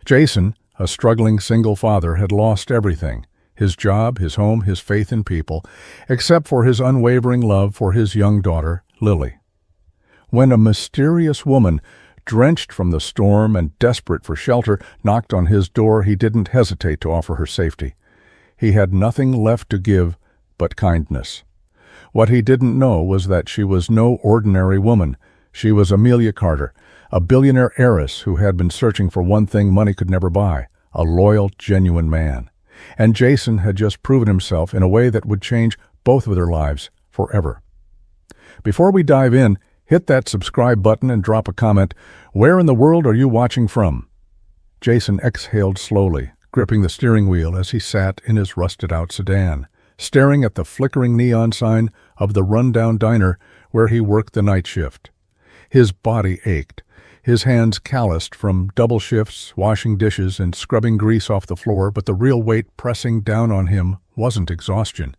Jason, a struggling single father, had lost everything: his job, his home, his faith in people, except for his unwavering love for his young daughter, Lily. When a mysterious woman, drenched from the storm and desperate for shelter, knocked on his door, he didn't hesitate to offer her safety. He had nothing left to give but kindness. What he didn't know was that she was no ordinary woman. She was Amelia Carter, a billionaire heiress who had been searching for one thing money could never buy: a loyal, genuine man. And Jason had just proven himself in a way that would change both of their lives forever. Before we dive in, hit that subscribe button and drop a comment. Where in the world are you watching from? Jason exhaled slowly, gripping the steering wheel as he sat in his rusted-out sedan, staring at the flickering neon sign of the rundown diner where he worked the night shift. His body ached, his hands calloused from double shifts, washing dishes and scrubbing grease off the floor, but the real weight pressing down on him wasn't exhaustion.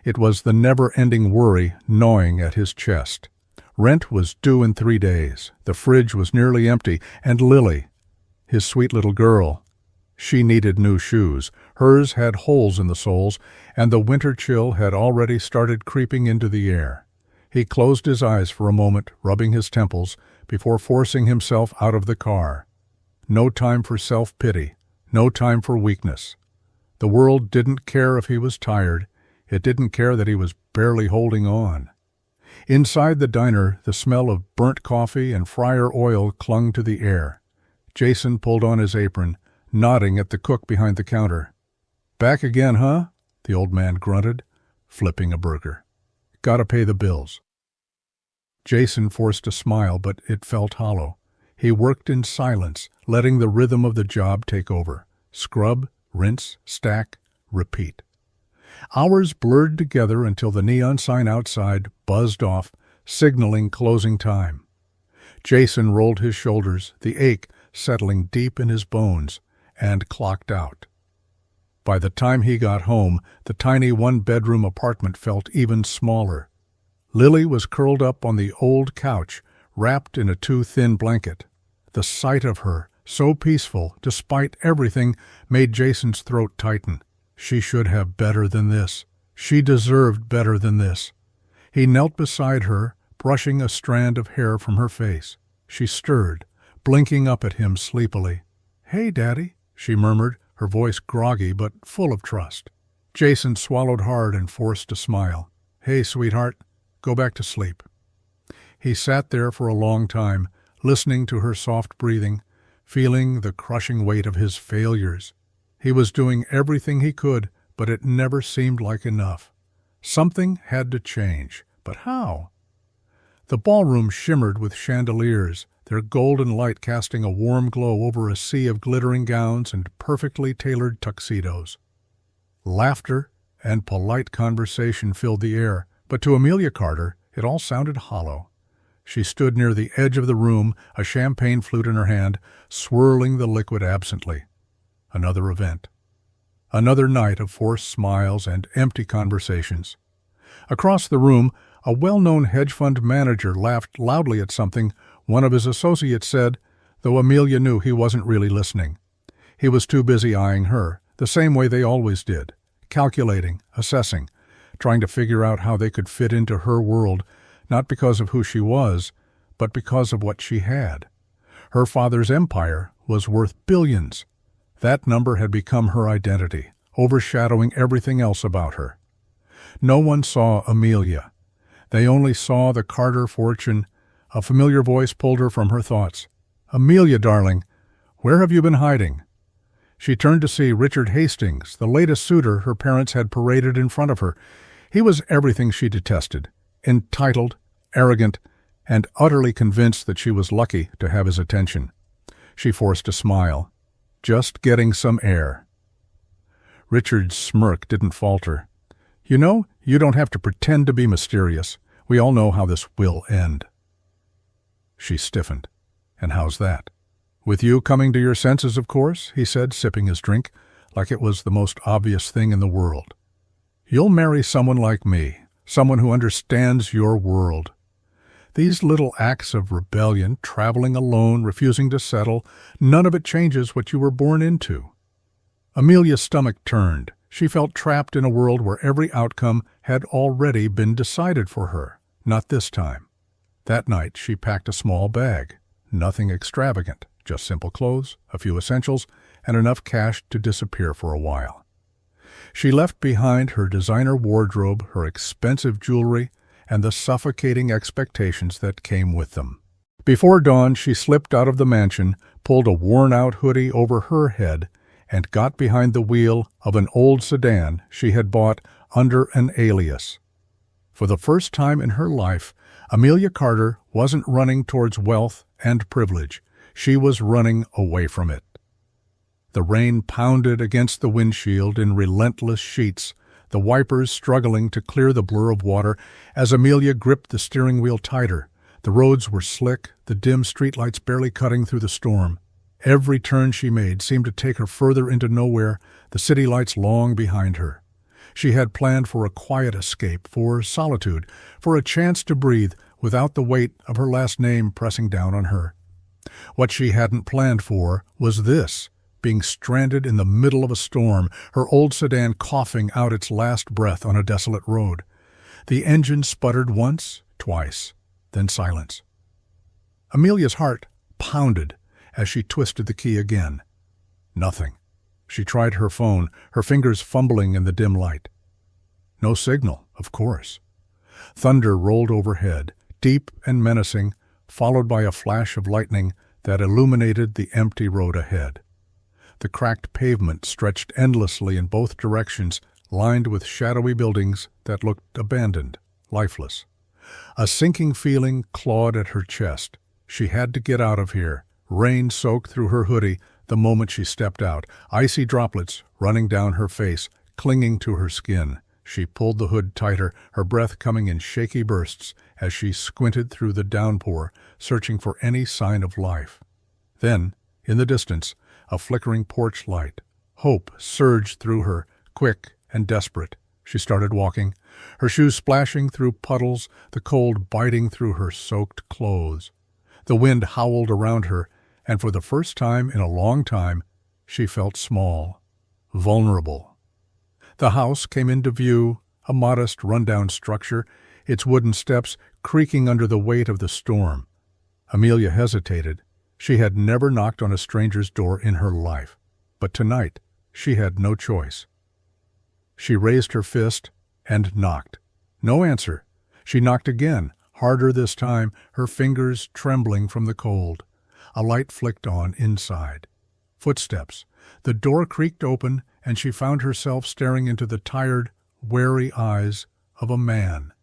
It was the never-ending worry gnawing at his chest. Rent was due in 3 days, the fridge was nearly empty, and Lily, his sweet little girl, she needed new shoes. Hers had holes in the soles, and the winter chill had already started creeping into the air. He closed his eyes for a moment, rubbing his temples, before forcing himself out of the car. No time for self-pity, no time for weakness. The world didn't care if he was tired. It didn't care that he was barely holding on. Inside the diner, the smell of burnt coffee and fryer oil clung to the air. Jason pulled on his apron, nodding at the cook behind the counter. "Back again, huh?" the old man grunted, flipping a burger. "Gotta pay the bills." Jason forced a smile, but it felt hollow. He worked in silence, letting the rhythm of the job take over. Scrub, rinse, stack, repeat. Hours blurred together until the neon sign outside buzzed off, signaling closing time. Jason rolled his shoulders, the ache settling deep in his bones, and clocked out. By the time he got home, the tiny one-bedroom apartment felt even smaller. Lily was curled up on the old couch, wrapped in a too-thin blanket. The sight of her, so peaceful despite everything, made Jason's throat tighten. She should have better than this. She deserved better than this. He knelt beside her, brushing a strand of hair from her face. She stirred, blinking up at him sleepily. "Hey, Daddy," she murmured, her voice groggy but full of trust. Jason swallowed hard and forced a smile. "Hey, sweetheart, go back to sleep." He sat there for a long time, listening to her soft breathing, feeling the crushing weight of his failures. He was doing everything he could, but it never seemed like enough. Something had to change, but how? The ballroom shimmered with chandeliers, their golden light casting a warm glow over a sea of glittering gowns and perfectly tailored tuxedos. Laughter and polite conversation filled the air, but to Amelia Carter it all sounded hollow. She stood near the edge of the room, a champagne flute in her hand, swirling the liquid absently. Another event. Another night of forced smiles and empty conversations. Across the room, a well-known hedge fund manager laughed loudly at something one of his associates said, though Amelia knew he wasn't really listening. He was too busy eyeing her, the same way they always did, calculating, assessing, trying to figure out how they could fit into her world, not because of who she was, but because of what she had. Her father's empire was worth billions. That number had become her identity, overshadowing everything else about her. No one saw Amelia. They only saw the Carter fortune. A familiar voice pulled her from her thoughts. "Amelia, darling, where have you been hiding?" She turned to see Richard Hastings, the latest suitor her parents had paraded in front of her. He was everything she detested, entitled, arrogant, and utterly convinced that she was lucky to have his attention. She forced a smile. Just getting some air. Richard's smirk didn't falter. "You know, you don't have to pretend to be mysterious. We all know how this will end." She stiffened. "And how's that?" "With you coming to your senses, of course," he said, sipping his drink, like it was the most obvious thing in the world. "You'll marry someone like me, someone who understands your world." These little acts of rebellion, traveling alone, refusing to settle, none of it changes what you were born into. Amelia's stomach turned. She felt trapped in a world where every outcome had already been decided for her. Not this time. That night she packed a small bag. Nothing extravagant, just simple clothes, a few essentials, and enough cash to disappear for a while. She left behind her designer wardrobe, her expensive jewelry, and the suffocating expectations that came with them. Before dawn, she slipped out of the mansion, pulled a worn-out hoodie over her head, and got behind the wheel of an old sedan she had bought under an alias. For the first time in her life, Amelia Carter wasn't running towards wealth and privilege. She was running away from it. The rain pounded against the windshield in relentless sheets, the wipers struggling to clear the blur of water as Amelia gripped the steering wheel tighter. The roads were slick, the dim streetlights barely cutting through the storm. Every turn she made seemed to take her further into nowhere, the city lights long behind her. She had planned for a quiet escape, for solitude, for a chance to breathe without the weight of her last name pressing down on her. What she hadn't planned for was this, being stranded in the middle of a storm, her old sedan coughing out its last breath on a desolate road. The engine sputtered once, twice, then silence. Amelia's heart pounded as she twisted the key again. Nothing. She tried her phone, her fingers fumbling in the dim light. No signal, of course. Thunder rolled overhead, deep and menacing, followed by a flash of lightning that illuminated the empty road ahead. The cracked pavement stretched endlessly in both directions, lined with shadowy buildings that looked abandoned, lifeless. A sinking feeling clawed at her chest. She had to get out of here. Rain soaked through her hoodie the moment she stepped out, icy droplets running down her face, clinging to her skin. She pulled the hood tighter, her breath coming in shaky bursts as she squinted through the downpour, searching for any sign of life. Then, in the distance, a flickering porch light. Hope surged through her, quick and desperate. She started walking, her shoes splashing through puddles, the cold biting through her soaked clothes. The wind howled around her, and for the first time in a long time, she felt small, vulnerable. The house came into view, a modest, run-down structure, its wooden steps creaking under the weight of the storm. Amelia hesitated. She had never knocked on a stranger's door in her life, but tonight she had no choice. She raised her fist and knocked. No answer. She knocked again, harder this time, her fingers trembling from the cold. A light flicked on inside. Footsteps. The door creaked open, and she found herself staring into the tired, wary eyes of a man.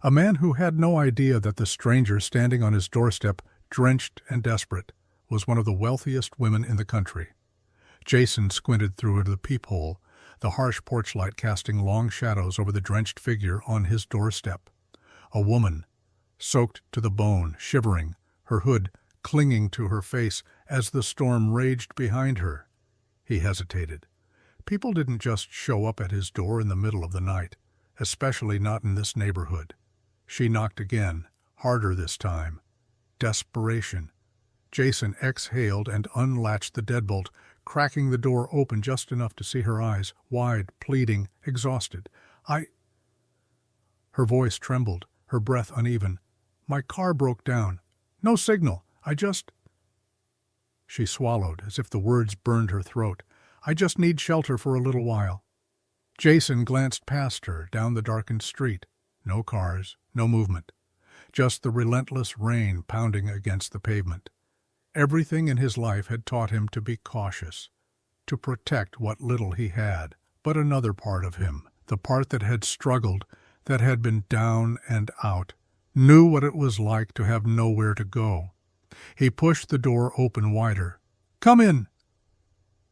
A man who had no idea that the stranger standing on his doorstep, drenched and desperate, was one of the wealthiest women in the country. Jason squinted through the peephole, the harsh porch light casting long shadows over the drenched figure on his doorstep. A woman, soaked to the bone, shivering, her hood clinging to her face as the storm raged behind her. He hesitated. People didn't just show up at his door in the middle of the night, especially not in this neighborhood. She knocked again, harder this time. Desperation. Jason exhaled and unlatched the deadbolt, cracking the door open just enough to see her eyes, wide, pleading, exhausted. Her voice trembled, her breath uneven. My car broke down. No signal. She swallowed, as if the words burned her throat. I just need shelter for a little while. Jason glanced past her, down the darkened street. No cars, no movement. Just the relentless rain pounding against the pavement. Everything in his life had taught him to be cautious, to protect what little he had. But another part of him, the part that had struggled, that had been down and out, knew what it was like to have nowhere to go. He pushed the door open wider. Come in!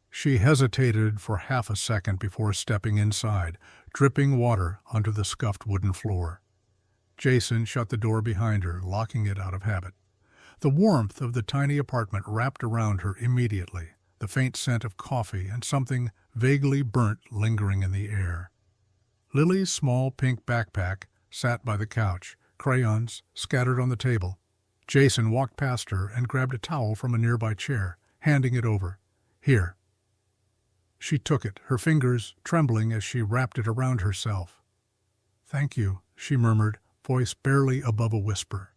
She hesitated for half a second before stepping inside, dripping water onto the scuffed wooden floor. Jason shut the door behind her, locking it out of habit. The warmth of the tiny apartment wrapped around her immediately, the faint scent of coffee and something vaguely burnt lingering in the air. Lily's small pink backpack sat by the couch, crayons scattered on the table. Jason walked past her and grabbed a towel from a nearby chair, handing it over. "Here." She took it, her fingers trembling as she wrapped it around herself. "Thank you," she murmured, voice barely above a whisper.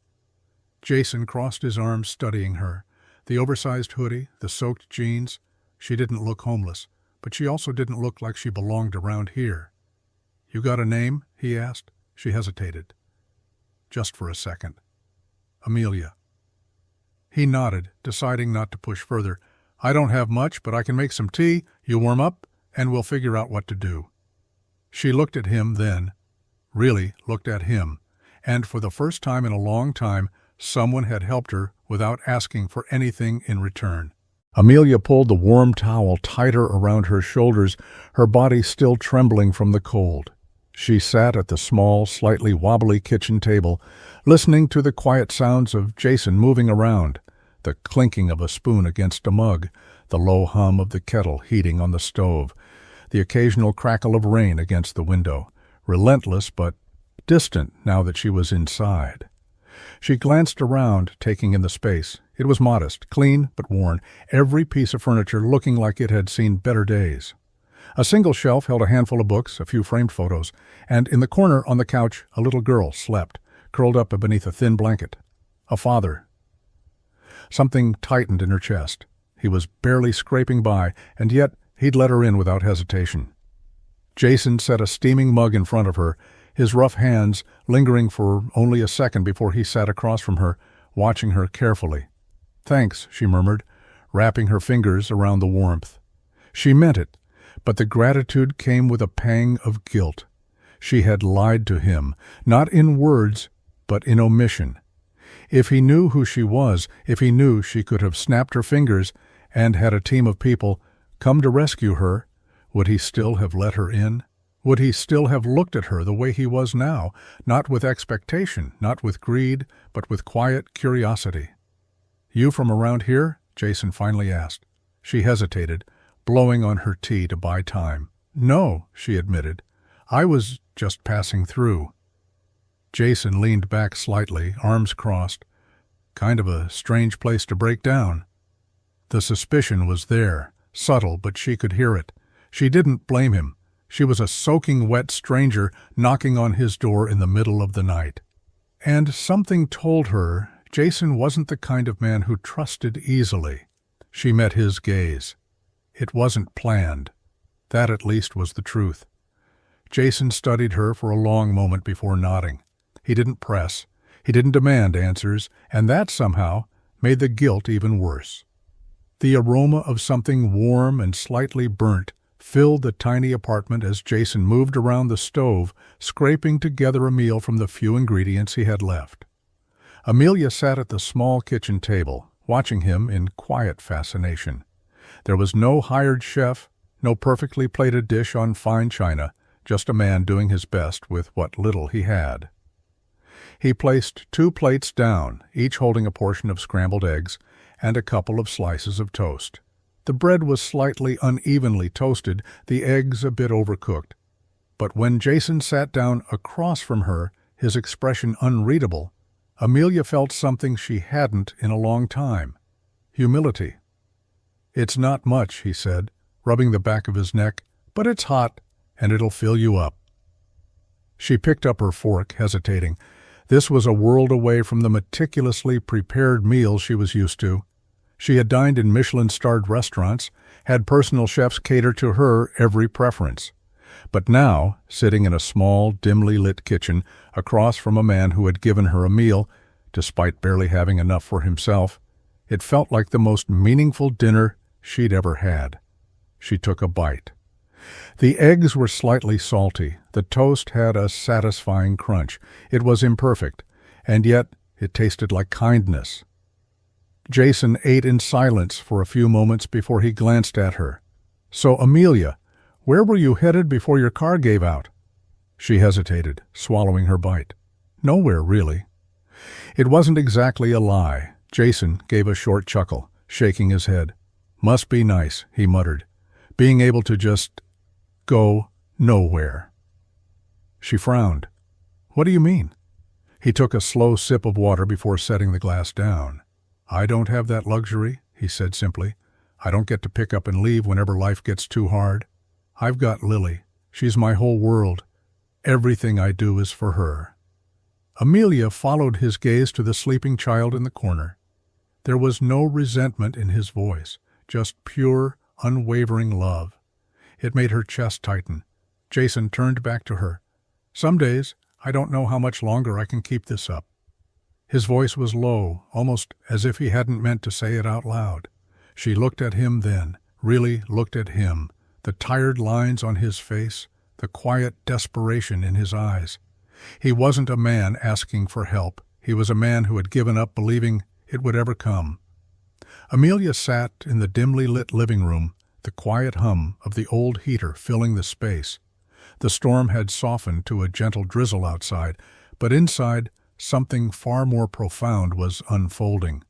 Jason crossed his arms, studying her. The oversized hoodie, the soaked jeans. She didn't look homeless, but she also didn't look like she belonged around here. "You got a name?" he asked. She hesitated. Just for a second. "Amelia." He nodded, deciding not to push further. "I don't have much, but I can make some tea. You warm up, and we'll figure out what to do." She looked at him then, really looked at him, and for the first time in a long time, someone had helped her without asking for anything in return. Amelia pulled the warm towel tighter around her shoulders, her body still trembling from the cold. She sat at the small, slightly wobbly kitchen table, listening to the quiet sounds of Jason moving around, the clinking of a spoon against a mug, the low hum of the kettle heating on the stove, the occasional crackle of rain against the window, relentless but distant now that she was inside. She glanced around, taking in the space. It was modest, clean but worn, every piece of furniture looking like it had seen better days. A single shelf held a handful of books, a few framed photos, and in the corner on the couch a little girl slept, curled up beneath a thin blanket. A father. Something tightened in her chest. He was barely scraping by, and yet he'd let her in without hesitation. Jason set a steaming mug in front of her, his rough hands lingering for only a second before he sat across from her, watching her carefully. "Thanks," she murmured, wrapping her fingers around the warmth. She meant it, but the gratitude came with a pang of guilt. She had lied to him, not in words, but in omission. If he knew who she was, if he knew she could have snapped her fingers and had a team of people come to rescue her, would he still have let her in? Would he still have looked at her the way he was now, not with expectation, not with greed, but with quiet curiosity? "You from around here?" Jason finally asked. She hesitated, blowing on her tea to buy time. "No," she admitted. "I was just passing through." Jason leaned back slightly, arms crossed. Kind of a strange place to break down. The suspicion was there, subtle, but she could hear it. She didn't blame him. She was a soaking wet stranger knocking on his door in the middle of the night. And something told her Jason wasn't the kind of man who trusted easily. She met his gaze. It wasn't planned. That at least was the truth. Jason studied her for a long moment before nodding. He didn't press. He didn't demand answers, and that somehow made the guilt even worse. The aroma of something warm and slightly burnt filled the tiny apartment as Jason moved around the stove, scraping together a meal from the few ingredients he had left. Amelia sat at the small kitchen table, watching him in quiet fascination. There was no hired chef, no perfectly plated dish on fine china, just a man doing his best with what little he had. He placed 2 plates down, each holding a portion of scrambled eggs and a couple of slices of toast. The bread was slightly unevenly toasted, the eggs a bit overcooked. But when Jason sat down across from her, his expression unreadable, Amelia felt something she hadn't in a long time. Humility. "It's not much," he said, rubbing the back of his neck, "but it's hot, and it'll fill you up." She picked up her fork, hesitating. This was a world away from the meticulously prepared meals she was used to. She had dined in Michelin-starred restaurants, had personal chefs cater to her every preference. But now, sitting in a small, dimly lit kitchen, across from a man who had given her a meal, despite barely having enough for himself, it felt like the most meaningful dinner she'd ever had. She took a bite. The eggs were slightly salty, the toast had a satisfying crunch. It was imperfect, and yet it tasted like kindness. Jason ate in silence for a few moments before he glanced at her. "So, Amelia, where were you headed before your car gave out?" She hesitated, swallowing her bite. "Nowhere, really." It wasn't exactly a lie. Jason gave a short chuckle, shaking his head. "Must be nice," he muttered, "being able to just go nowhere." She frowned. "What do you mean?" He took a slow sip of water before setting the glass down. "I don't have that luxury," he said simply. "I don't get to pick up and leave whenever life gets too hard. I've got Lily. She's my whole world. Everything I do is for her." Amelia followed his gaze to the sleeping child in the corner. There was no resentment in his voice, just pure, unwavering love. It made her chest tighten. Jason turned back to her. "Some days, I don't know how much longer I can keep this up." His voice was low, almost as if he hadn't meant to say it out loud. She looked at him then, really looked at him, the tired lines on his face, the quiet desperation in his eyes. He wasn't a man asking for help. He was a man who had given up believing it would ever come. Amelia sat in the dimly lit living room, the quiet hum of the old heater filling the space. The storm had softened to a gentle drizzle outside, but inside, something far more profound was unfolding.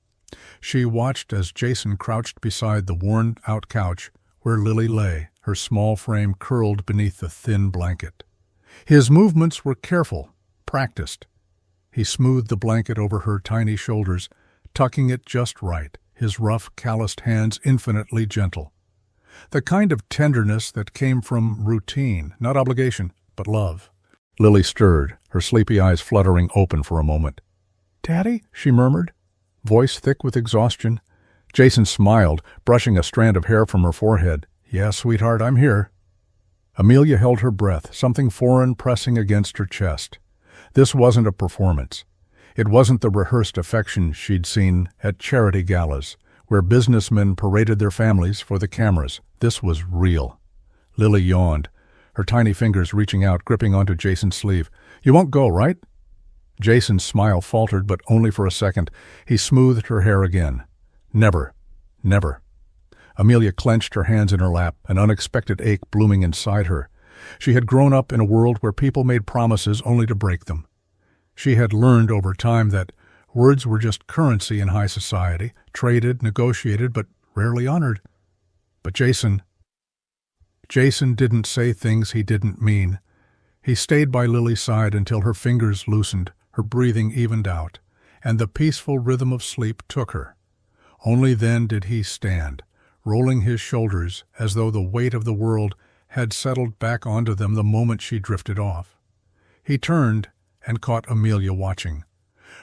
She watched as Jason crouched beside the worn-out couch where Lily lay, her small frame curled beneath the thin blanket. His movements were careful, practiced. He smoothed the blanket over her tiny shoulders, tucking it just right, his rough, calloused hands infinitely gentle. The kind of tenderness that came from routine, not obligation, but love. Lily stirred, her sleepy eyes fluttering open for a moment. "Daddy?" she murmured, voice thick with exhaustion. Jason smiled, brushing a strand of hair from her forehead. "Yeah, sweetheart, I'm here." Amelia held her breath, something foreign pressing against her chest. This wasn't a performance. It wasn't the rehearsed affection she'd seen at charity galas, where businessmen paraded their families for the cameras. This was real. Lily yawned, her tiny fingers reaching out, gripping onto Jason's sleeve. "You won't go, right?" Jason's smile faltered, but only for a second. He smoothed her hair again. "Never. Never." Amelia clenched her hands in her lap, an unexpected ache blooming inside her. She had grown up in a world where people made promises only to break them. She had learned over time that words were just currency in high society, traded, negotiated, but rarely honored. But Jason didn't say things he didn't mean. He stayed by Lily's side until her fingers loosened, her breathing evened out, and the peaceful rhythm of sleep took her. Only then did he stand, rolling his shoulders as though the weight of the world had settled back onto them the moment she drifted off. He turned and caught Amelia watching.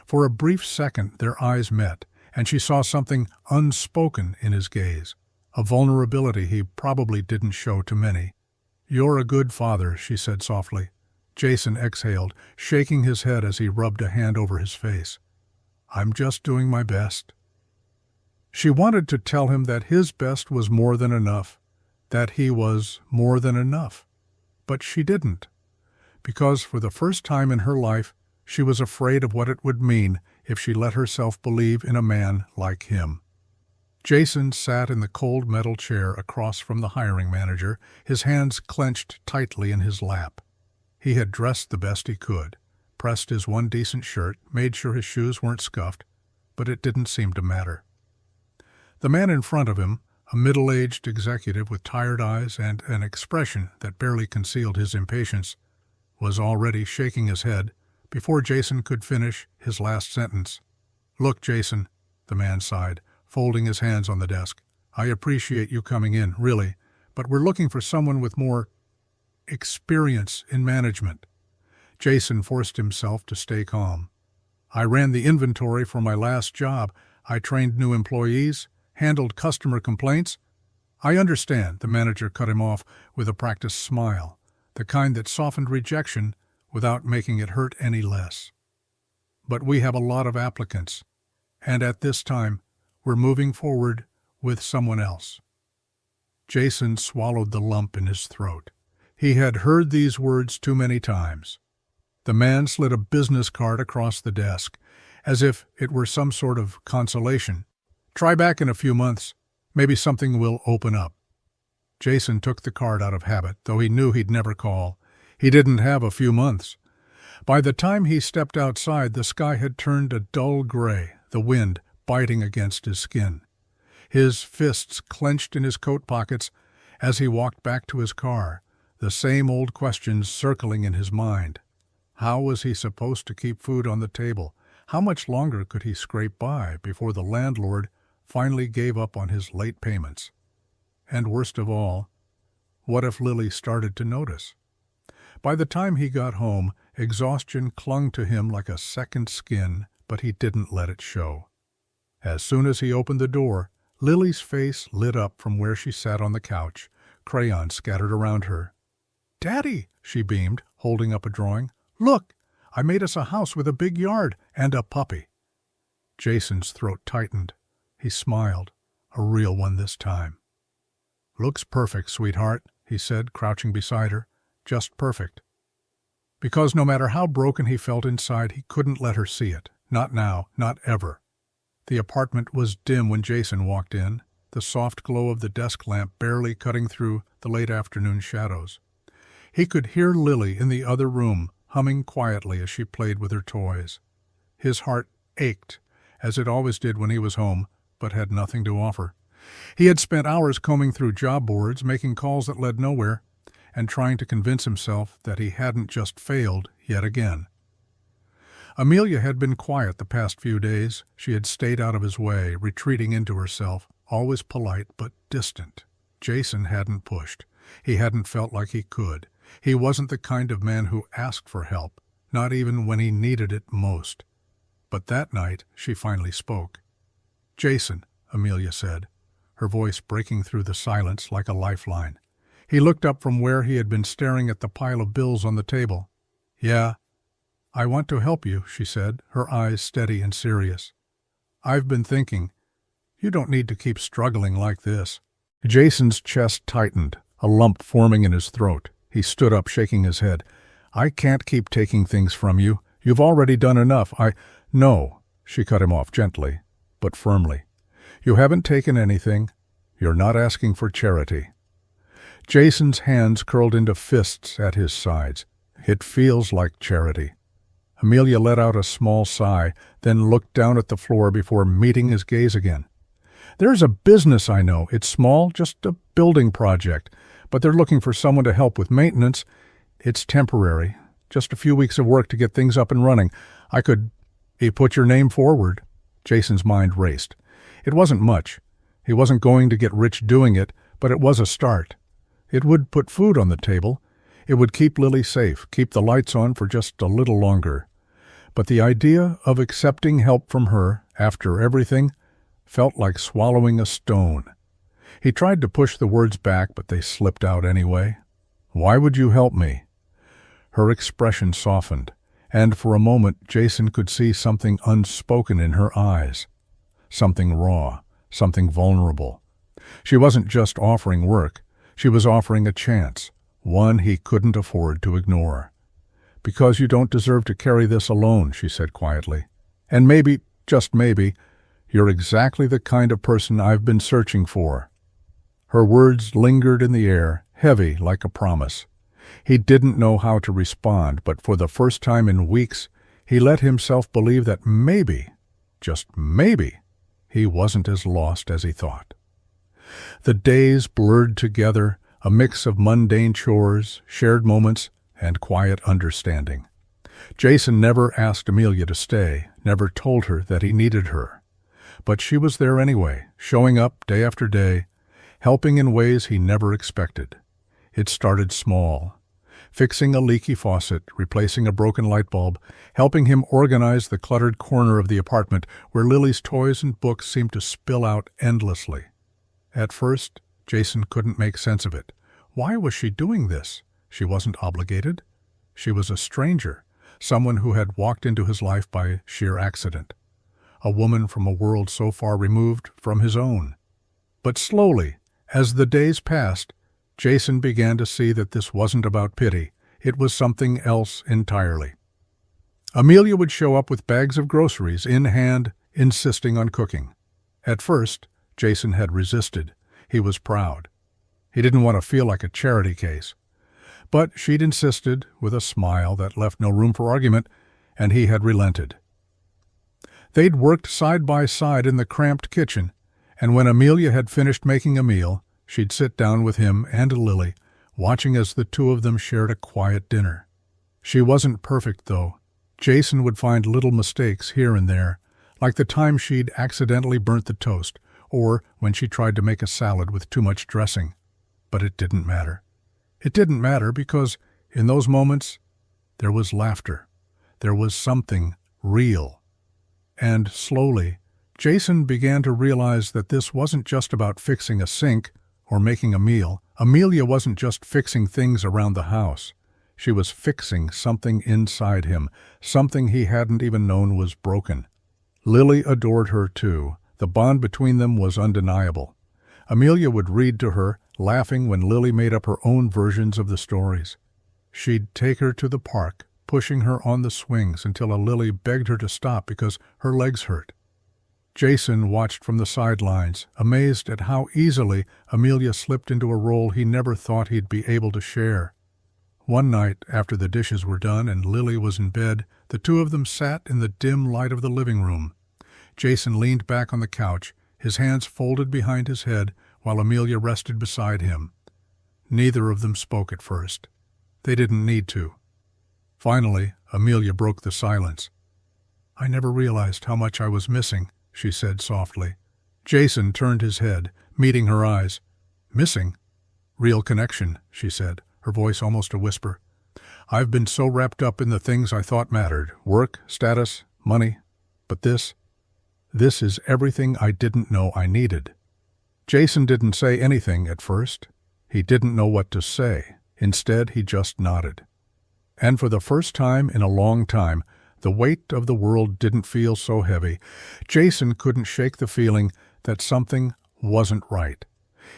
For a brief second their eyes met, and she saw something unspoken in his gaze, a vulnerability he probably didn't show to many. "You're a good father," she said softly. Jason exhaled, shaking his head as he rubbed a hand over his face. "I'm just doing my best." She wanted to tell him that his best was more than enough, that he was more than enough. But she didn't, because for the first time in her life, she was afraid of what it would mean if she let herself believe in a man like him. Jason sat in the cold metal chair across from the hiring manager, his hands clenched tightly in his lap. He had dressed the best he could, pressed his one decent shirt, made sure his shoes weren't scuffed, but it didn't seem to matter. The man in front of him, a middle-aged executive with tired eyes and an expression that barely concealed his impatience, was already shaking his head before Jason could finish his last sentence. "Look, Jason," the man sighed, folding his hands on the desk. "I appreciate you coming in, really, but we're looking for someone with more experience in management." Jason forced himself to stay calm. "I ran the inventory for my last job. I trained new employees, handled customer complaints." "I understand," the manager cut him off with a practiced smile, the kind that softened rejection without making it hurt any less. "But we have a lot of applicants, and at this time, we're moving forward with someone else." Jason swallowed the lump in his throat. He had heard these words too many times. The man slid a business card across the desk, as if it were some sort of consolation. "Try back in a few months. Maybe something will open up." Jason took the card out of habit, though he knew he'd never call. He didn't have a few months. By the time he stepped outside, the sky had turned a dull gray, the wind biting against his skin. His fists clenched in his coat pockets as he walked back to his car, the same old questions circling in his mind. How was he supposed to keep food on the table? How much longer could he scrape by before the landlord finally gave up on his late payments? And worst of all, what if Lily started to notice? By the time he got home, exhaustion clung to him like a second skin, but he didn't let it show. As soon as he opened the door, Lily's face lit up from where she sat on the couch, crayons scattered around her. "Daddy," she beamed, holding up a drawing. "Look, I made us a house with a big yard and a puppy." Jason's throat tightened. He smiled, a real one this time. "Looks perfect, sweetheart," he said, crouching beside her. "Just perfect." Because no matter how broken he felt inside, he couldn't let her see it. Not now, not ever. The apartment was dim when Jason walked in, the soft glow of the desk lamp barely cutting through the late afternoon shadows. He could hear Lily in the other room, humming quietly as she played with her toys. His heart ached, as it always did when he was home, but had nothing to offer. He had spent hours combing through job boards, making calls that led nowhere, and trying to convince himself that he hadn't just failed yet again. Amelia had been quiet the past few days. She had stayed out of his way, retreating into herself, always polite but distant. Jason hadn't pushed. He hadn't felt like he could. He wasn't the kind of man who asked for help, not even when he needed it most. But that night she finally spoke. "Jason," Amelia said, her voice breaking through the silence like a lifeline. He looked up from where he had been staring at the pile of bills on the table. "Yeah, I want to help you," she said, her eyes steady and serious. "I've been thinking, you don't need to keep struggling like this." Jason's chest tightened, a lump forming in his throat. He stood up, shaking his head. "I can't keep taking things from you. You've already done enough. No," she cut him off gently, but firmly. "You haven't taken anything. You're not asking for charity." Jason's hands curled into fists at his sides. "It feels like charity." Amelia let out a small sigh, then looked down at the floor before meeting his gaze again. "There's a business I know. It's small, just a building project, but they're looking for someone to help with maintenance. It's temporary, just a few weeks of work to get things up and running. I could..." He put your name forward. Jason's mind raced. It wasn't much. He wasn't going to get rich doing it, but it was a start. It would put food on the table. It would keep Lily safe, keep the lights on for just a little longer. But the idea of accepting help from her, after everything, felt like swallowing a stone. He tried to push the words back, but they slipped out anyway. "Why would you help me?" Her expression softened, and for a moment Jason could see something unspoken in her eyes. Something raw, something vulnerable. She wasn't just offering work. She was offering a chance, one he couldn't afford to ignore. "Because you don't deserve to carry this alone," she said quietly. "And maybe, just maybe, you're exactly the kind of person I've been searching for." Her words lingered in the air, heavy like a promise. He didn't know how to respond, but for the first time in weeks, he let himself believe that maybe, just maybe, he wasn't as lost as he thought. The days blurred together, a mix of mundane chores, shared moments, and quiet understanding. Jason never asked Amelia to stay, never told her that he needed her. But she was there anyway, showing up day after day, helping in ways he never expected. It started small. Fixing a leaky faucet, replacing a broken light bulb, helping him organize the cluttered corner of the apartment where Lily's toys and books seemed to spill out endlessly. At first, Jason couldn't make sense of it. Why was she doing this? She wasn't obligated. She was a stranger, someone who had walked into his life by sheer accident. A woman from a world so far removed from his own. But slowly, as the days passed, Jason began to see that this wasn't about pity. It was something else entirely. Amelia would show up with bags of groceries in hand, insisting on cooking. At first, Jason had resisted. He was proud. He didn't want to feel like a charity case. But she'd insisted, with a smile that left no room for argument, and he had relented. They'd worked side by side in the cramped kitchen, and when Amelia had finished making a meal, she'd sit down with him and Lily, watching as the two of them shared a quiet dinner. She wasn't perfect, though. Jason would find little mistakes here and there, like the time she'd accidentally burnt the toast, or when she tried to make a salad with too much dressing. But it didn't matter. It didn't matter because, in those moments, there was laughter. There was something real. And slowly, Jason began to realize that this wasn't just about fixing a sink or making a meal. Amelia wasn't just fixing things around the house. She was fixing something inside him, something he hadn't even known was broken. Lily adored her too. The bond between them was undeniable. Amelia would read to her, laughing when Lily made up her own versions of the stories. She'd take her to the park, pushing her on the swings until Lily begged her to stop because her legs hurt. Jason watched from the sidelines, amazed at how easily Amelia slipped into a role he never thought he'd be able to share. One night, after the dishes were done and Lily was in bed, the two of them sat in the dim light of the living room. Jason leaned back on the couch, his hands folded behind his head, while Amelia rested beside him. Neither of them spoke at first. They didn't need to. Finally, Amelia broke the silence. "I never realized how much I was missing," she said softly. Jason turned his head, meeting her eyes. "Missing? Real connection," she said, her voice almost a whisper. "I've been so wrapped up in the things I thought mattered, work, status, money. But this is everything I didn't know I needed." Jason didn't say anything at first. He didn't know what to say. Instead, he just nodded. And for the first time in a long time, the weight of the world didn't feel so heavy. Jason couldn't shake the feeling that something wasn't right.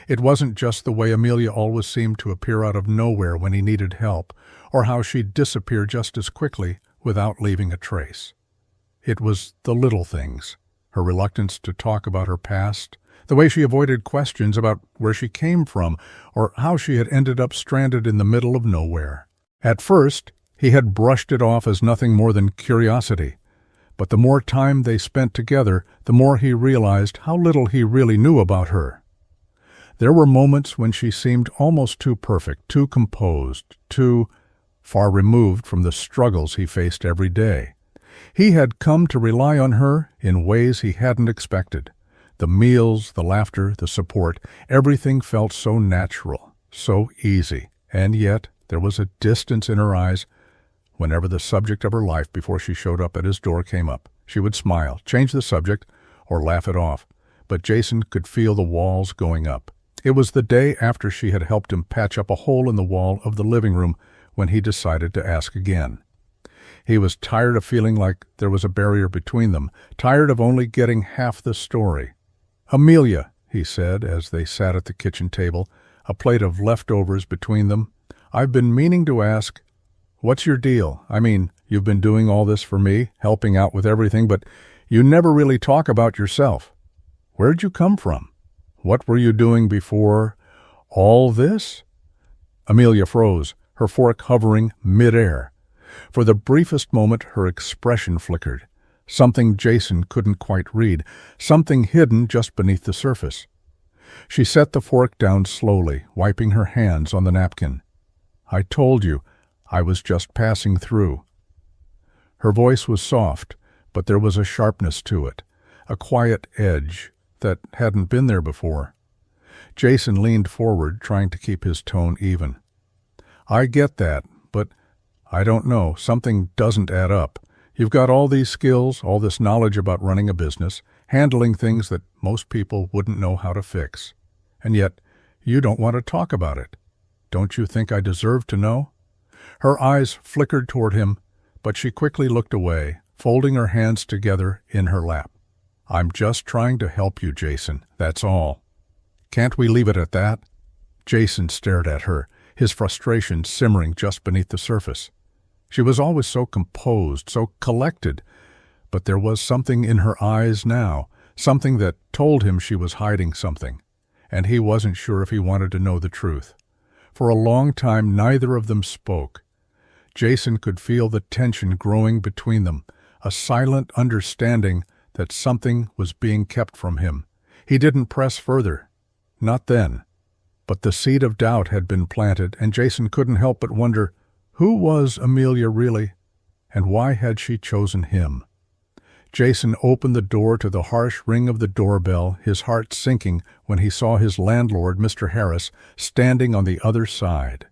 It wasn't just the way Amelia always seemed to appear out of nowhere when he needed help, or how she'd disappear just as quickly without leaving a trace. It was the little things, her reluctance to talk about her past, the way she avoided questions about where she came from, or how she had ended up stranded in the middle of nowhere. At first, he had brushed it off as nothing more than curiosity. But the more time they spent together, the more he realized how little he really knew about her. There were moments when she seemed almost too perfect, too composed, too far removed from the struggles he faced every day. He had come to rely on her in ways he hadn't expected. The meals, the laughter, the support, everything felt so natural, so easy. And yet there was a distance in her eyes whenever the subject of her life before she showed up at his door came up. She would smile, change the subject, or laugh it off. But Jason could feel the walls going up. It was the day after she had helped him patch up a hole in the wall of the living room when he decided to ask again. He was tired of feeling like there was a barrier between them, tired of only getting half the story. "Amelia," he said as they sat at the kitchen table, a plate of leftovers between them, "I've been meaning to ask, what's your deal? I mean, you've been doing all this for me, helping out with everything, but you never really talk about yourself. Where'd you come from? What were you doing before all this?" Amelia froze, her fork hovering mid-air. For the briefest moment, her expression flickered. Something Jason couldn't quite read, something hidden just beneath the surface. She set the fork down slowly, wiping her hands on the napkin. "I told you, I was just passing through." Her voice was soft, but there was a sharpness to it, a quiet edge that hadn't been there before. Jason leaned forward, trying to keep his tone even. "I get that, but I don't know, something doesn't add up. You've got all these skills, all this knowledge about running a business, handling things that most people wouldn't know how to fix. And yet, you don't want to talk about it. Don't you think I deserve to know?" Her eyes flickered toward him, but she quickly looked away, folding her hands together in her lap. "I'm just trying to help you, Jason, that's all. Can't we leave it at that?" Jason stared at her, his frustration simmering just beneath the surface. She was always so composed, so collected, but there was something in her eyes now, something that told him she was hiding something, and he wasn't sure if he wanted to know the truth. For a long time, neither of them spoke. Jason could feel the tension growing between them, a silent understanding that something was being kept from him. He didn't press further. Not then. But the seed of doubt had been planted, and Jason couldn't help but wonder, Who was Amelia really, and why had she chosen him? Jason opened the door to the harsh ring of the doorbell, his heart sinking when he saw his landlord, Mr. Harris, standing on the other side.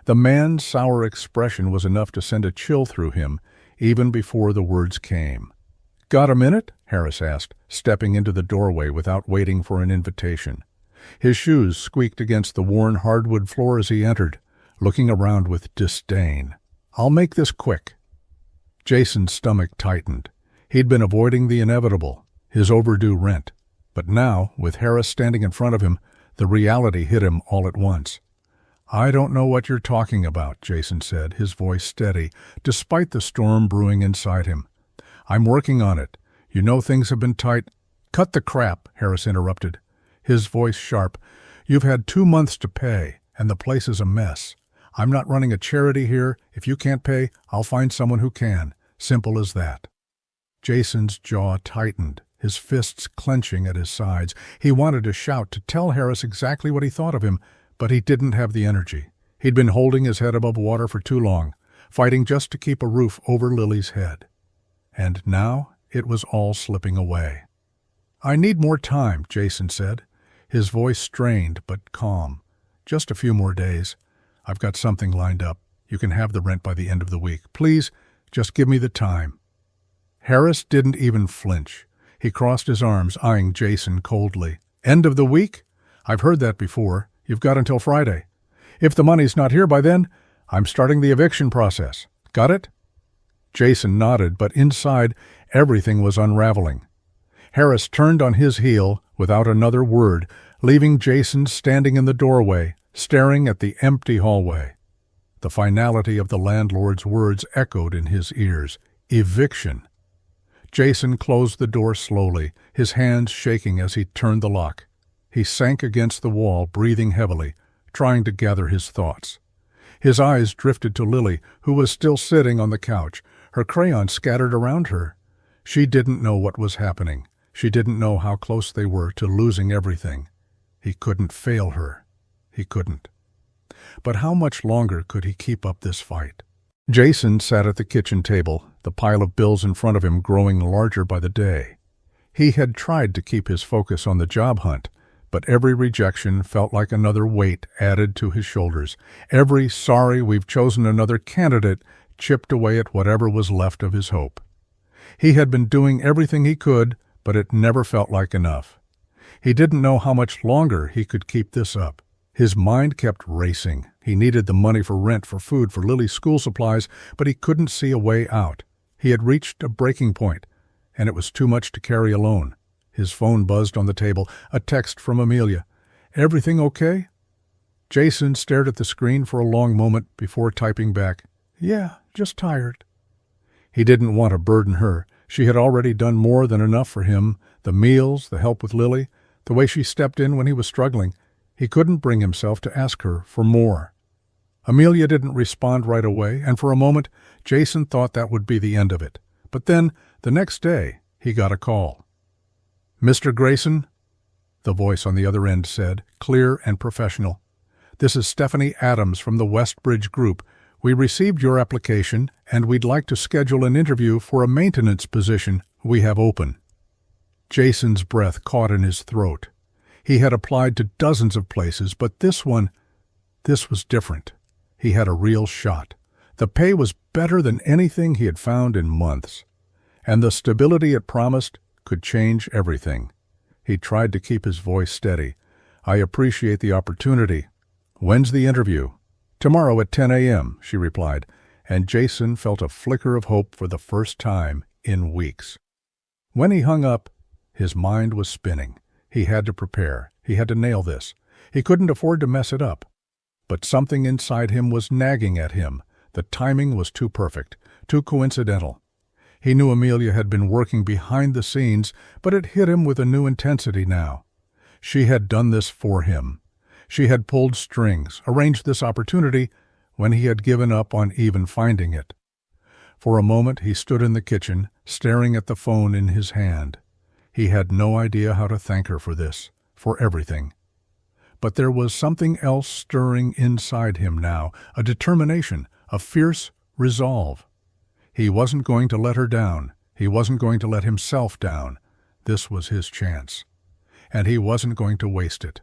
The man's sour expression was enough to send a chill through him, even before the words came. "Got a minute?" Harris asked, stepping into the doorway without waiting for an invitation. His shoes squeaked against the worn hardwood floor as he entered, looking around with disdain. "I'll make this quick." Jason's stomach tightened. He'd been avoiding the inevitable, his overdue rent. But now, with Harris standing in front of him, the reality hit him all at once. "I don't know what you're talking about," Jason said, his voice steady, despite the storm brewing inside him. "I'm working on it. You know things have been tight." "Cut the crap," Harris interrupted, his voice sharp. "You've had 2 months to pay, and the place is a mess. I'm not running a charity here. If you can't pay, I'll find someone who can. Simple as that." Jason's jaw tightened, his fists clenching at his sides. He wanted to shout, to tell Harris exactly what he thought of him, but he didn't have the energy. He'd been holding his head above water for too long, fighting just to keep a roof over Lily's head. And now it was all slipping away. "I need more time," Jason said, his voice strained but calm. "Just a few more days. I've got something lined up. You can have the rent by the end of the week. Please, just give me the time." Harris didn't even flinch. He crossed his arms, eyeing Jason coldly. "End of the week? I've heard that before. You've got until Friday. If the money's not here by then, I'm starting the eviction process. Got it?" Jason nodded, but inside, everything was unraveling. Harris turned on his heel without another word, leaving Jason standing in the doorway, staring at the empty hallway. The finality of the landlord's words echoed in his ears. Eviction. Jason closed the door slowly, his hands shaking as he turned the lock. He sank against the wall, breathing heavily, trying to gather his thoughts. His eyes drifted to Lily, who was still sitting on the couch, her crayons scattered around her. She didn't know what was happening. She didn't know how close they were to losing everything. He couldn't fail her. He couldn't. But how much longer could he keep up this fight? Jason sat at the kitchen table, the pile of bills in front of him growing larger by the day. He had tried to keep his focus on the job hunt, but every rejection felt like another weight added to his shoulders. Every "sorry, we've chosen another candidate" chipped away at whatever was left of his hope. He had been doing everything he could, but it never felt like enough. He didn't know how much longer he could keep this up. His mind kept racing. He needed the money for rent, for food, for Lily's school supplies, but he couldn't see a way out. He had reached a breaking point, and it was too much to carry alone. His phone buzzed on the table, a text from Amelia. "Everything okay?" Jason stared at the screen for a long moment before typing back, "Yeah, just tired." He didn't want to burden her. She had already done more than enough for him, the meals, the help with Lily, the way she stepped in when he was struggling. He couldn't bring himself to ask her for more. Amelia didn't respond right away, and for a moment, Jason thought that would be the end of it. But then, the next day, he got a call. "Mr. Grayson?" the voice on the other end said, clear and professional. "This is Stephanie Adams from the Westbridge Group. We received your application, and we'd like to schedule an interview for a maintenance position we have open." Jason's breath caught in his throat. He had applied to dozens of places, but this was different. He had a real shot. The pay was better than anything he had found in months, and the stability it promised could change everything. He tried to keep his voice steady. "I appreciate the opportunity. When's the interview?" "Tomorrow at 10 a.m., she replied, and Jason felt a flicker of hope for the first time in weeks. When he hung up, his mind was spinning. He had to prepare. He had to nail this. He couldn't afford to mess it up. But something inside him was nagging at him. The timing was too perfect, too coincidental. He knew Amelia had been working behind the scenes, but it hit him with a new intensity now. She had done this for him. She had pulled strings, arranged this opportunity, when he had given up on even finding it. For a moment he stood in the kitchen, staring at the phone in his hand. He had no idea how to thank her for this, for everything. But there was something else stirring inside him now, a determination, a fierce resolve. He wasn't going to let her down. He wasn't going to let himself down. This was his chance, and he wasn't going to waste it.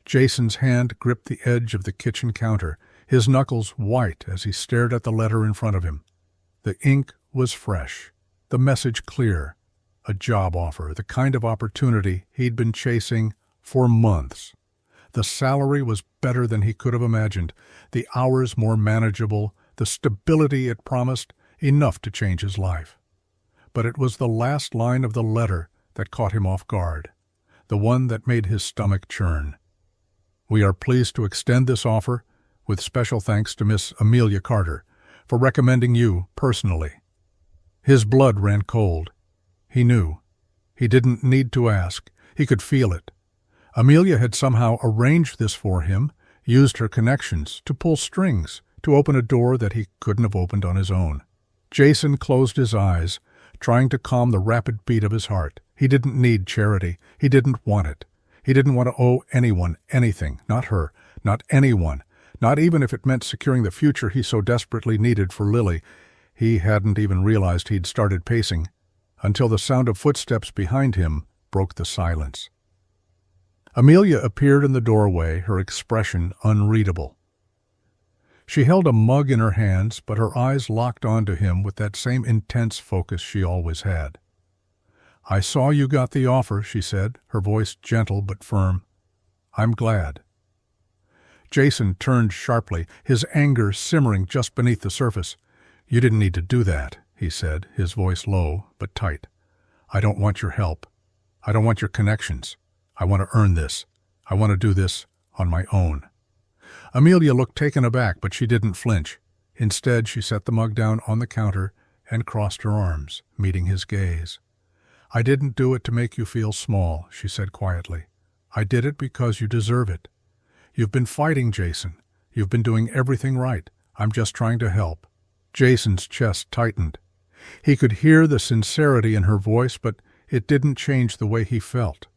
Jason's hand gripped the edge of the kitchen counter, his knuckles white as he stared at the letter in front of him. The ink was fresh, the message clear. A job offer, the kind of opportunity he'd been chasing for months. The salary was better than he could have imagined, the hours more manageable, the stability it promised, enough to change his life. But it was the last line of the letter that caught him off guard, the one that made his stomach churn. "We are pleased to extend this offer, with special thanks to Miss Amelia Carter, for recommending you personally." His blood ran cold. He knew. He didn't need to ask. He could feel it. Amelia had somehow arranged this for him, used her connections to pull strings, to open a door that he couldn't have opened on his own. Jason closed his eyes, trying to calm the rapid beat of his heart. He didn't need charity. He didn't want it. He didn't want to owe anyone anything, not her, not anyone, not even if it meant securing the future he so desperately needed for Lily. He hadn't even realized he'd started pacing, until the sound of footsteps behind him broke the silence. Amelia appeared in the doorway, her expression unreadable. She held a mug in her hands, but her eyes locked onto him with that same intense focus she always had. "I saw you got the offer," she said, her voice gentle but firm. "I'm glad." Jason turned sharply, his anger simmering just beneath the surface. "You didn't need to do that," he said, his voice low but tight. "I don't want your help. I don't want your connections. I want to earn this. I want to do this on my own." Amelia looked taken aback, but she didn't flinch. Instead, she set the mug down on the counter and crossed her arms, meeting his gaze. "I didn't do it to make you feel small," she said quietly. "I did it because you deserve it. You've been fighting, Jason. You've been doing everything right. I'm just trying to help." Jason's chest tightened. He could hear the sincerity in her voice, but it didn't change the way he felt.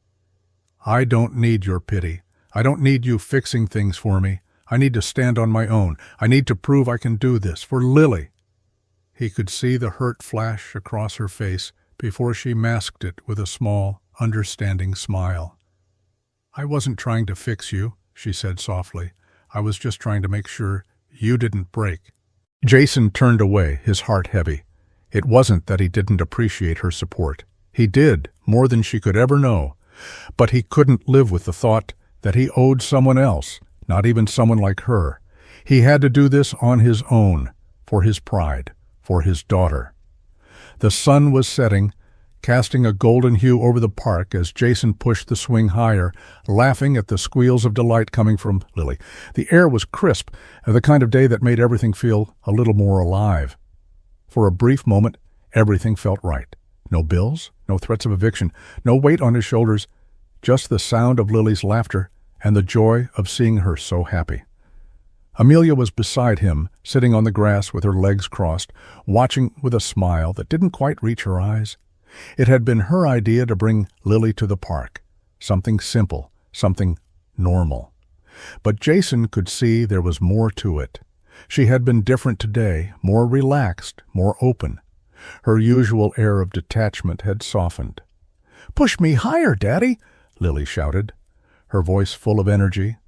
"I don't need your pity. I don't need you fixing things for me. I need to stand on my own. I need to prove I can do this for Lily." He could see the hurt flash across her face before she masked it with a small, understanding smile. "I wasn't trying to fix you," she said softly. "I was just trying to make sure you didn't break." Jason turned away, his heart heavy. It wasn't that he didn't appreciate her support. He did, more than she could ever know. But he couldn't live with the thought that he owed someone else, not even someone like her. He had to do this on his own, for his pride, for his daughter. The sun was setting, casting a golden hue over the park as Jason pushed the swing higher, laughing at the squeals of delight coming from Lily. The air was crisp, the kind of day that made everything feel a little more alive. For a brief moment, everything felt right. No bills, no threats of eviction, no weight on his shoulders, just the sound of Lily's laughter and the joy of seeing her so happy. Amelia was beside him, sitting on the grass with her legs crossed, watching with a smile that didn't quite reach her eyes. It had been her idea to bring Lily to the park, something simple, something normal. But Jason could see there was more to it. She had been different today, more relaxed, more open. Her usual air of detachment had softened. "Push me higher, Daddy!" Lily shouted, her voice full of energy.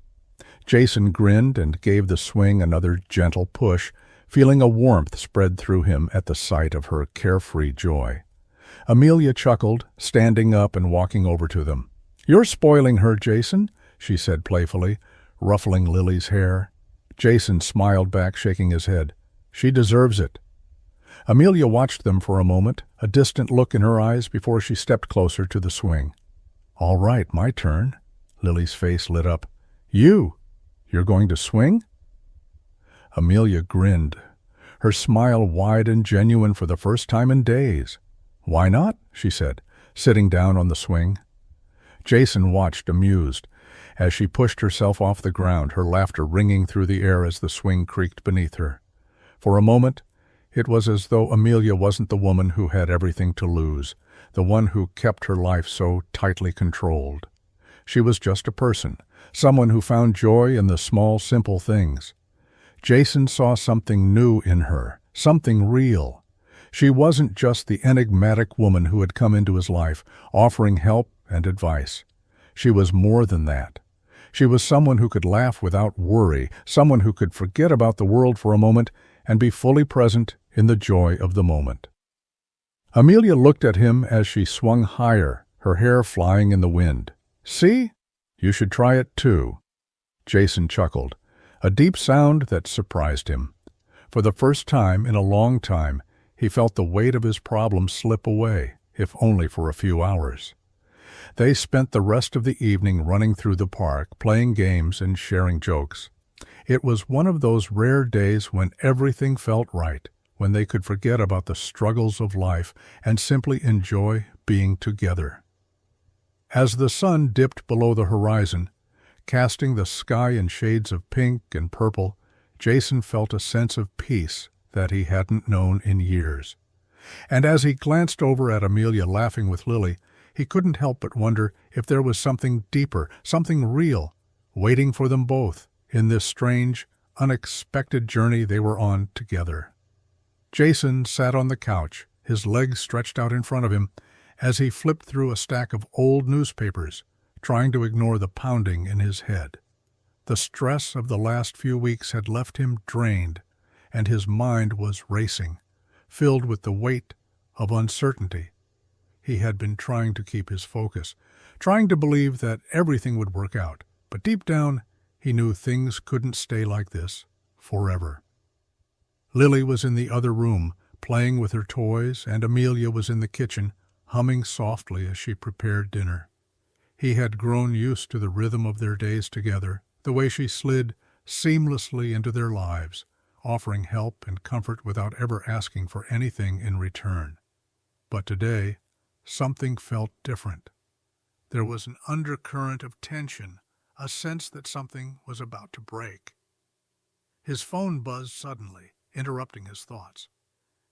Jason grinned and gave the swing another gentle push, feeling a warmth spread through him at the sight of her carefree joy. Amelia chuckled, standing up and walking over to them. "You're spoiling her, Jason," she said playfully, ruffling Lily's hair. Jason smiled back, shaking his head. "She deserves it." Amelia watched them for a moment, a distant look in her eyes before she stepped closer to the swing. "All right, my turn." Lily's face lit up. You're going to swing?" Amelia grinned, her smile wide and genuine for the first time in days. "Why not?" she said, sitting down on the swing. Jason watched, amused, as she pushed herself off the ground, her laughter ringing through the air as the swing creaked beneath her. For a moment, it was as though Amelia wasn't the woman who had everything to lose, the one who kept her life so tightly controlled. She was just a person, someone who found joy in the small, simple things. Jason saw something new in her, something real. She wasn't just the enigmatic woman who had come into his life, offering help and advice. She was more than that. She was someone who could laugh without worry, someone who could forget about the world for a moment and be fully present in the joy of the moment. Amelia looked at him as she swung higher, her hair flying in the wind. "See? You should try it too." Jason chuckled, a deep sound that surprised him. For the first time in a long time, he felt the weight of his problem slip away, if only for a few hours. They spent the rest of the evening running through the park, playing games and sharing jokes. It was one of those rare days when everything felt right, when they could forget about the struggles of life and simply enjoy being together. As the sun dipped below the horizon, casting the sky in shades of pink and purple, Jason felt a sense of peace that he hadn't known in years. And as he glanced over at Amelia laughing with Lily, he couldn't help but wonder if there was something deeper, something real, waiting for them both in this strange, unexpected journey they were on together. Jason sat on the couch, his legs stretched out in front of him, as he flipped through a stack of old newspapers, trying to ignore the pounding in his head. The stress of the last few weeks had left him drained, and his mind was racing, filled with the weight of uncertainty. He had been trying to keep his focus, trying to believe that everything would work out, but deep down he knew things couldn't stay like this forever. Lily was in the other room, playing with her toys, and Amelia was in the kitchen, humming softly as she prepared dinner. He had grown used to the rhythm of their days together, the way she slid seamlessly into their lives, offering help and comfort without ever asking for anything in return. But today, something felt different. There was an undercurrent of tension, a sense that something was about to break. His phone buzzed suddenly, interrupting his thoughts.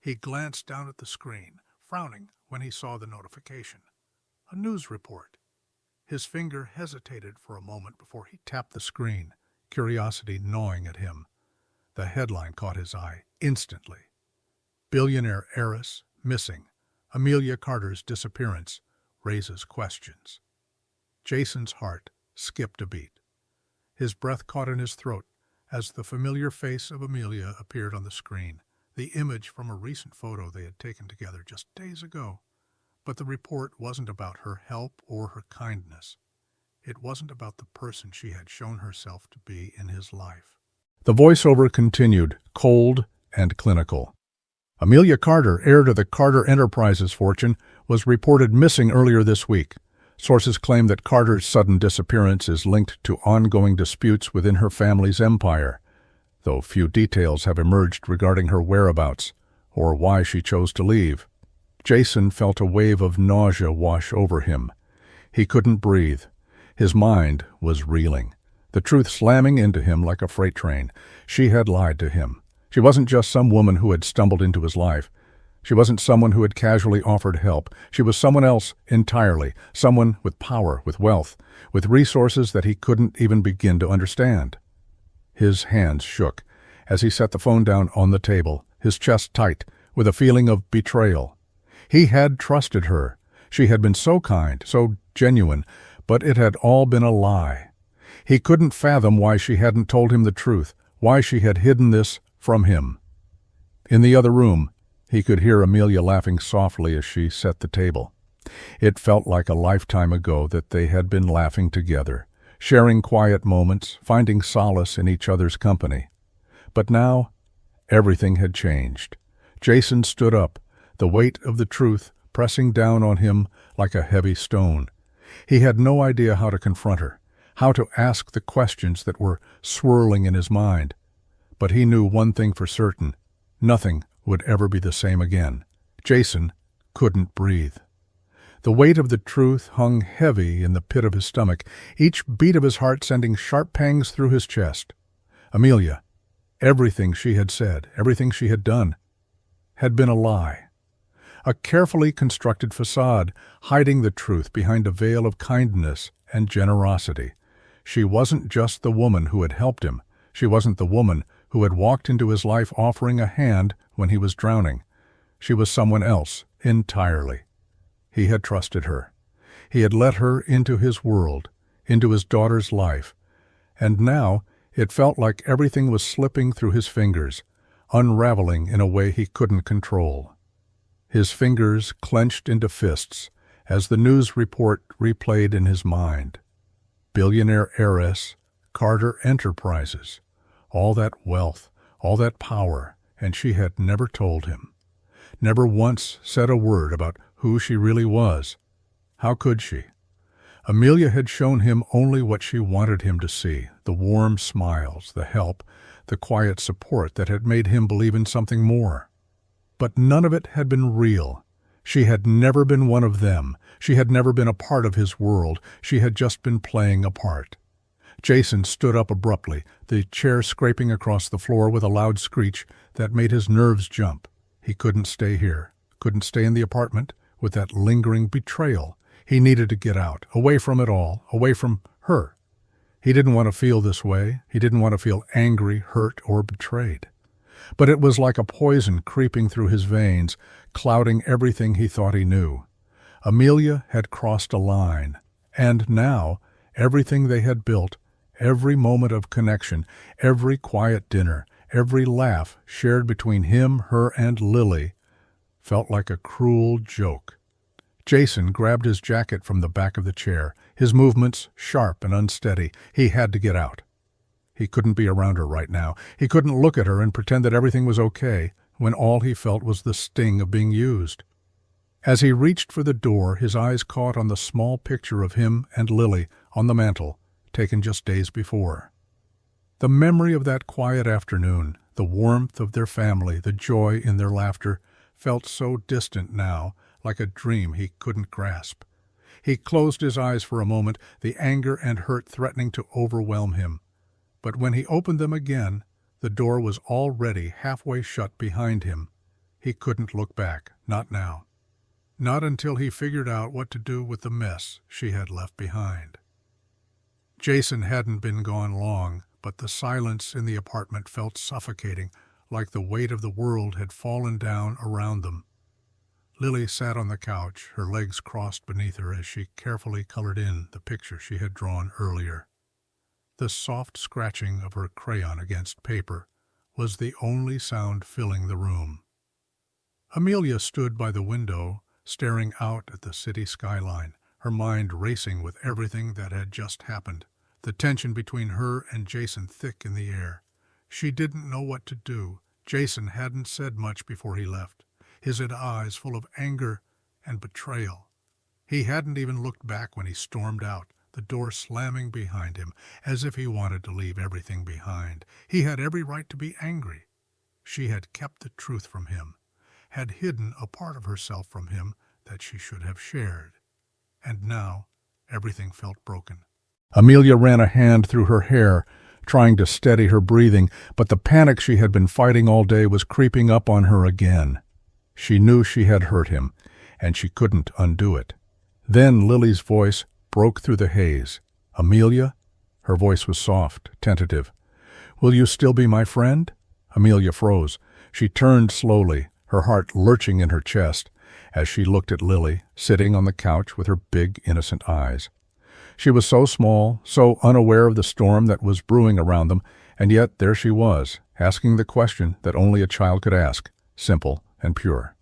He glanced down at the screen, frowning when he saw the notification. A news report. His finger hesitated for a moment before he tapped the screen, curiosity gnawing at him. The headline caught his eye instantly. Billionaire heiress missing. Amelia Carter's disappearance raises questions. Jason's heart skipped a beat. His breath caught in his throat as the familiar face of Amelia appeared on the screen, the image from a recent photo they had taken together just days ago. But the report wasn't about her help or her kindness. It wasn't about the person she had shown herself to be in his life. The voiceover continued, cold and clinical. Amelia Carter, heir to the Carter Enterprises fortune, was reported missing earlier this week. Sources claim that Carter's sudden disappearance is linked to ongoing disputes within her family's empire, though few details have emerged regarding her whereabouts or why she chose to leave. Jason felt a wave of nausea wash over him. He couldn't breathe. His mind was reeling, the truth slamming into him like a freight train. She had lied to him. She wasn't just some woman who had stumbled into his life. She wasn't someone who had casually offered help. She was someone else entirely, someone with power, with wealth, with resources that he couldn't even begin to understand. His hands shook as he set the phone down on the table, his chest tight, with a feeling of betrayal. He had trusted her. She had been so kind, so genuine, but it had all been a lie. He couldn't fathom why she hadn't told him the truth, why she had hidden this from him. In the other room, he could hear Amelia laughing softly as she set the table. It felt like a lifetime ago that they had been laughing together, sharing quiet moments, finding solace in each other's company. But now, everything had changed. Jason stood up, the weight of the truth pressing down on him like a heavy stone. He had no idea how to confront her, how to ask the questions that were swirling in his mind. But he knew one thing for certain: nothing would ever be the same again. Jason couldn't breathe. The weight of the truth hung heavy in the pit of his stomach, each beat of his heart sending sharp pangs through his chest. Amelia, everything she had said, everything she had done, had been a lie. A carefully constructed facade, hiding the truth behind a veil of kindness and generosity. She wasn't just the woman who had helped him. She wasn't the woman who had walked into his life offering a hand when he was drowning. She was someone else entirely. He had trusted her. He had let her into his world, into his daughter's life, and now it felt like everything was slipping through his fingers, unraveling in a way he couldn't control. His fingers clenched into fists as the news report replayed in his mind. Billionaire heiress, Carter Enterprises. All that wealth, all that power, and she had never told him. Never once said a word about who she really was. How could she? Amelia had shown him only what she wanted him to see, the warm smiles, the help, the quiet support that had made him believe in something more. But none of it had been real. She had never been one of them. She had never been a part of his world. She had just been playing a part. Jason stood up abruptly, the chair scraping across the floor with a loud screech that made his nerves jump. He couldn't stay here, couldn't stay in the apartment with that lingering betrayal. He needed to get out, away from it all, away from her. He didn't want to feel this way. He didn't want to feel angry, hurt, or betrayed. But it was like a poison creeping through his veins, clouding everything he thought he knew. Amelia had crossed a line, and now everything they had built, every moment of connection, every quiet dinner, every laugh shared between him, her, and Lily, felt like a cruel joke. Jason grabbed his jacket from the back of the chair, his movements sharp and unsteady. He had to get out. He couldn't be around her right now. He couldn't look at her and pretend that everything was okay when all he felt was the sting of being used. As he reached for the door, his eyes caught on the small picture of him and Lily on the mantel, taken just days before. The memory of that quiet afternoon, the warmth of their family, the joy in their laughter, felt so distant now, like a dream he couldn't grasp. He closed his eyes for a moment, the anger and hurt threatening to overwhelm him. But when he opened them again, the door was already halfway shut behind him. He couldn't look back, not now. Not until he figured out what to do with the mess she had left behind. Jason hadn't been gone long, but the silence in the apartment felt suffocating, like the weight of the world had fallen down around them. Lily sat on the couch, her legs crossed beneath her as she carefully colored in the picture she had drawn earlier. The soft scratching of her crayon against paper was the only sound filling the room. Amelia stood by the window, staring out at the city skyline, her mind racing with everything that had just happened, the tension between her and Jason thick in the air. She didn't know what to do. Jason hadn't said much before he left, his eyes full of anger and betrayal. He hadn't even looked back when he stormed out, the door slamming behind him, as if he wanted to leave everything behind. He had every right to be angry. She had kept the truth from him, had hidden a part of herself from him that she should have shared. And now everything felt broken. Amelia ran a hand through her hair, trying to steady her breathing, but the panic she had been fighting all day was creeping up on her again. She knew she had hurt him, and she couldn't undo it. Then Lily's voice broke through the haze. "Amelia?" Her voice was soft, tentative. "Will you still be my friend?" Amelia froze. She turned slowly, her heart lurching in her chest, as she looked at Lily, sitting on the couch with her big, innocent eyes. She was so small, so unaware of the storm that was brewing around them, and yet there she was, asking the question that only a child could ask, simple and pure.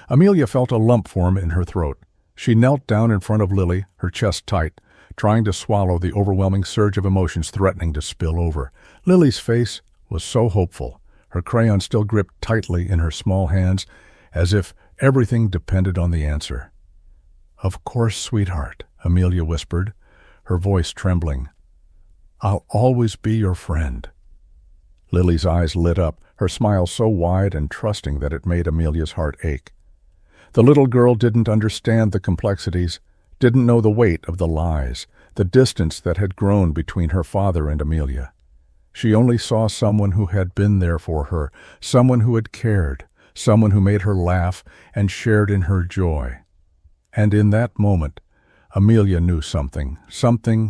Amelia felt a lump form in her throat. She knelt down in front of Lily, her chest tight, trying to swallow the overwhelming surge of emotions threatening to spill over. Lily's face was so hopeful, her crayon still gripped tightly in her small hands, as if everything depended on the answer. "Of course, sweetheart," Amelia whispered, her voice trembling. "I'll always be your friend." Lily's eyes lit up, her smile so wide and trusting that it made Amelia's heart ache. The little girl didn't understand the complexities, didn't know the weight of the lies, the distance that had grown between her father and Amelia. She only saw someone who had been there for her, someone who had cared, someone who made her laugh and shared in her joy. And in that moment, Amelia knew something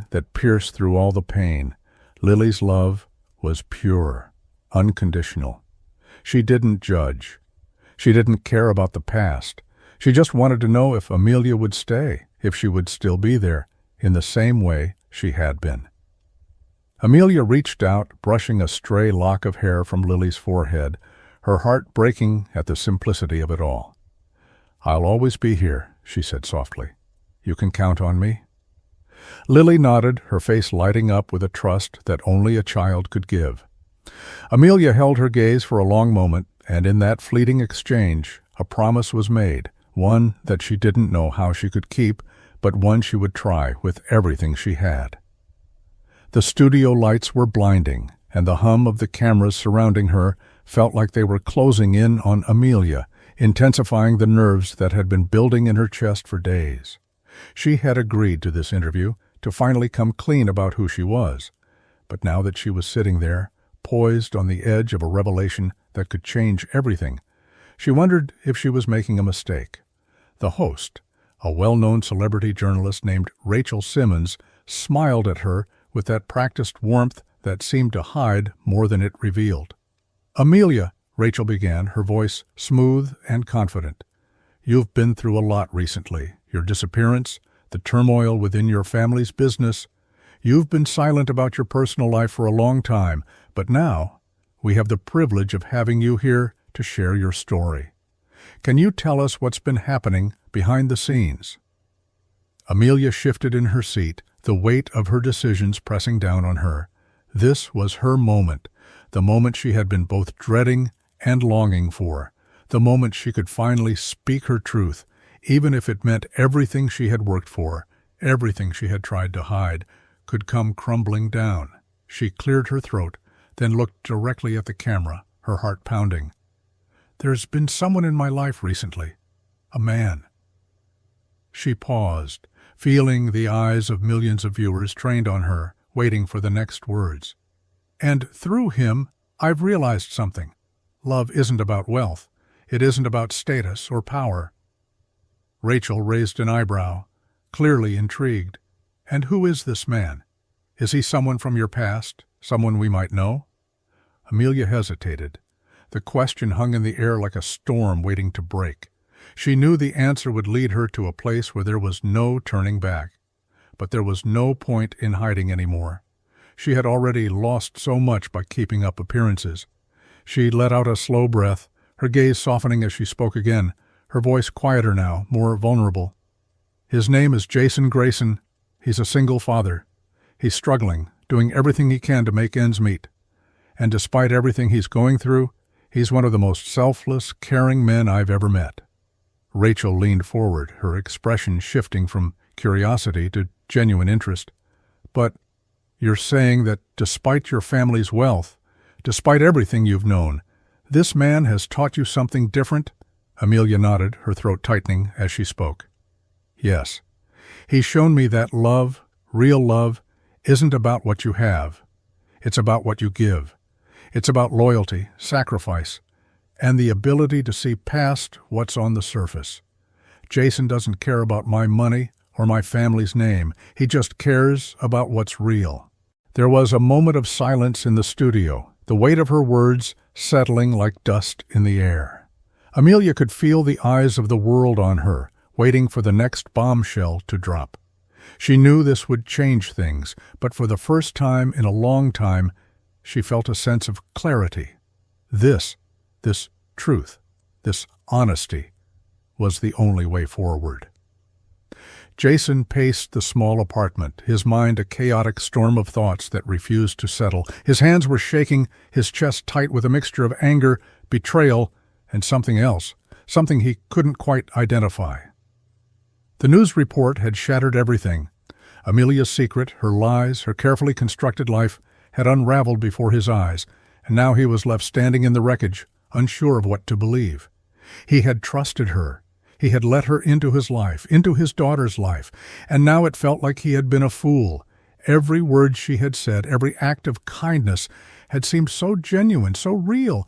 that pierced through all the pain. Lily's love was pure, unconditional. She didn't judge. She didn't care about the past. She just wanted to know if Amelia would stay, if she would still be there, in the same way she had been. Amelia reached out, brushing a stray lock of hair from Lily's forehead, her heart breaking at the simplicity of it all. "I'll always be here," she said softly. "You can count on me." Lily nodded, her face lighting up with a trust that only a child could give. Amelia held her gaze for a long moment, and in that fleeting exchange, a promise was made, one that she didn't know how she could keep, but one she would try with everything she had. The studio lights were blinding, and the hum of the cameras surrounding her felt like they were closing in on Amelia, intensifying the nerves that had been building in her chest for days. She had agreed to this interview, to finally come clean about who she was. But now that she was sitting there, poised on the edge of a revelation that could change everything, she wondered if she was making a mistake. The host, a well-known celebrity journalist named Rachel Simmons, smiled at her with that practiced warmth that seemed to hide more than it revealed. "Amelia," Rachel began, her voice smooth and confident, "you've been through a lot recently. Your disappearance, the turmoil within your family's business. You've been silent about your personal life for a long time, but now we have the privilege of having you here to share your story. Can you tell us what's been happening behind the scenes?" Amelia shifted in her seat, the weight of her decisions pressing down on her. This was her moment, the moment she had been both dreading and longing for, the moment she could finally speak her truth, even if it meant everything she had worked for, everything she had tried to hide, could come crumbling down. She cleared her throat, then looked directly at the camera, her heart pounding. "There's been someone in my life recently. A man." She paused, feeling the eyes of millions of viewers trained on her, waiting for the next words. "And through him, I've realized something. Love isn't about wealth. It isn't about status or power." Rachel raised an eyebrow, clearly intrigued. "And who is this man? Is he someone from your past, someone we might know?" Amelia hesitated. The question hung in the air like a storm waiting to break. She knew the answer would lead her to a place where there was no turning back. But there was no point in hiding anymore. She had already lost so much by keeping up appearances. She let out a slow breath, her gaze softening as she spoke again, her voice quieter now, more vulnerable. "His name is Jason Grayson. He's a single father. He's struggling, doing everything he can to make ends meet. And despite everything he's going through, he's one of the most selfless, caring men I've ever met." Rachel leaned forward, her expression shifting from curiosity to genuine interest. "But you're saying that despite your family's wealth, despite everything you've known, this man has taught you something different?" Amelia nodded, her throat tightening as she spoke. "Yes. He's shown me that love, real love, isn't about what you have. It's about what you give. It's about loyalty, sacrifice, and the ability to see past what's on the surface. Jason doesn't care about my money or my family's name. He just cares about what's real." There was a moment of silence in the studio, the weight of her words settling like dust in the air. Amelia could feel the eyes of the world on her, waiting for the next bombshell to drop. She knew this would change things, but for the first time in a long time, she felt a sense of clarity. This truth, this honesty, was the only way forward. Jason paced the small apartment, his mind a chaotic storm of thoughts that refused to settle. His hands were shaking, his chest tight with a mixture of anger, betrayal, and something else, something he couldn't quite identify. The news report had shattered everything. Amelia's secret, her lies, her carefully constructed life, had unraveled before his eyes, and now he was left standing in the wreckage, unsure of what to believe. He had trusted her. He had let her into his life, into his daughter's life, and now it felt like he had been a fool. Every word she had said, every act of kindness, had seemed so genuine, so real,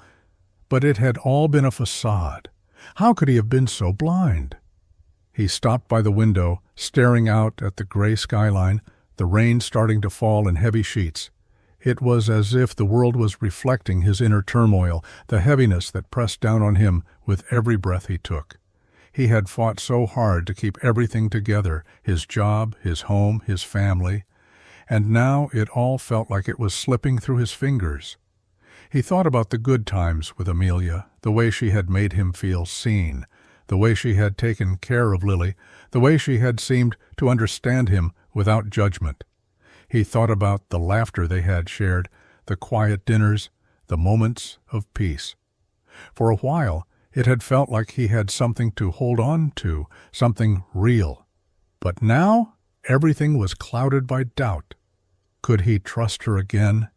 but it had all been a facade. How could he have been so blind? He stopped by the window, staring out at the gray skyline, the rain starting to fall in heavy sheets. It was as if the world was reflecting his inner turmoil, the heaviness that pressed down on him with every breath he took. He had fought so hard to keep everything together, his job, his home, his family, and now it all felt like it was slipping through his fingers. He thought about the good times with Amelia, the way she had made him feel seen, the way she had taken care of Lily, the way she had seemed to understand him without judgment. He thought about the laughter they had shared, the quiet dinners, the moments of peace. For a while, it had felt like he had something to hold on to, something real. But now, everything was clouded by doubt. Could he trust her again?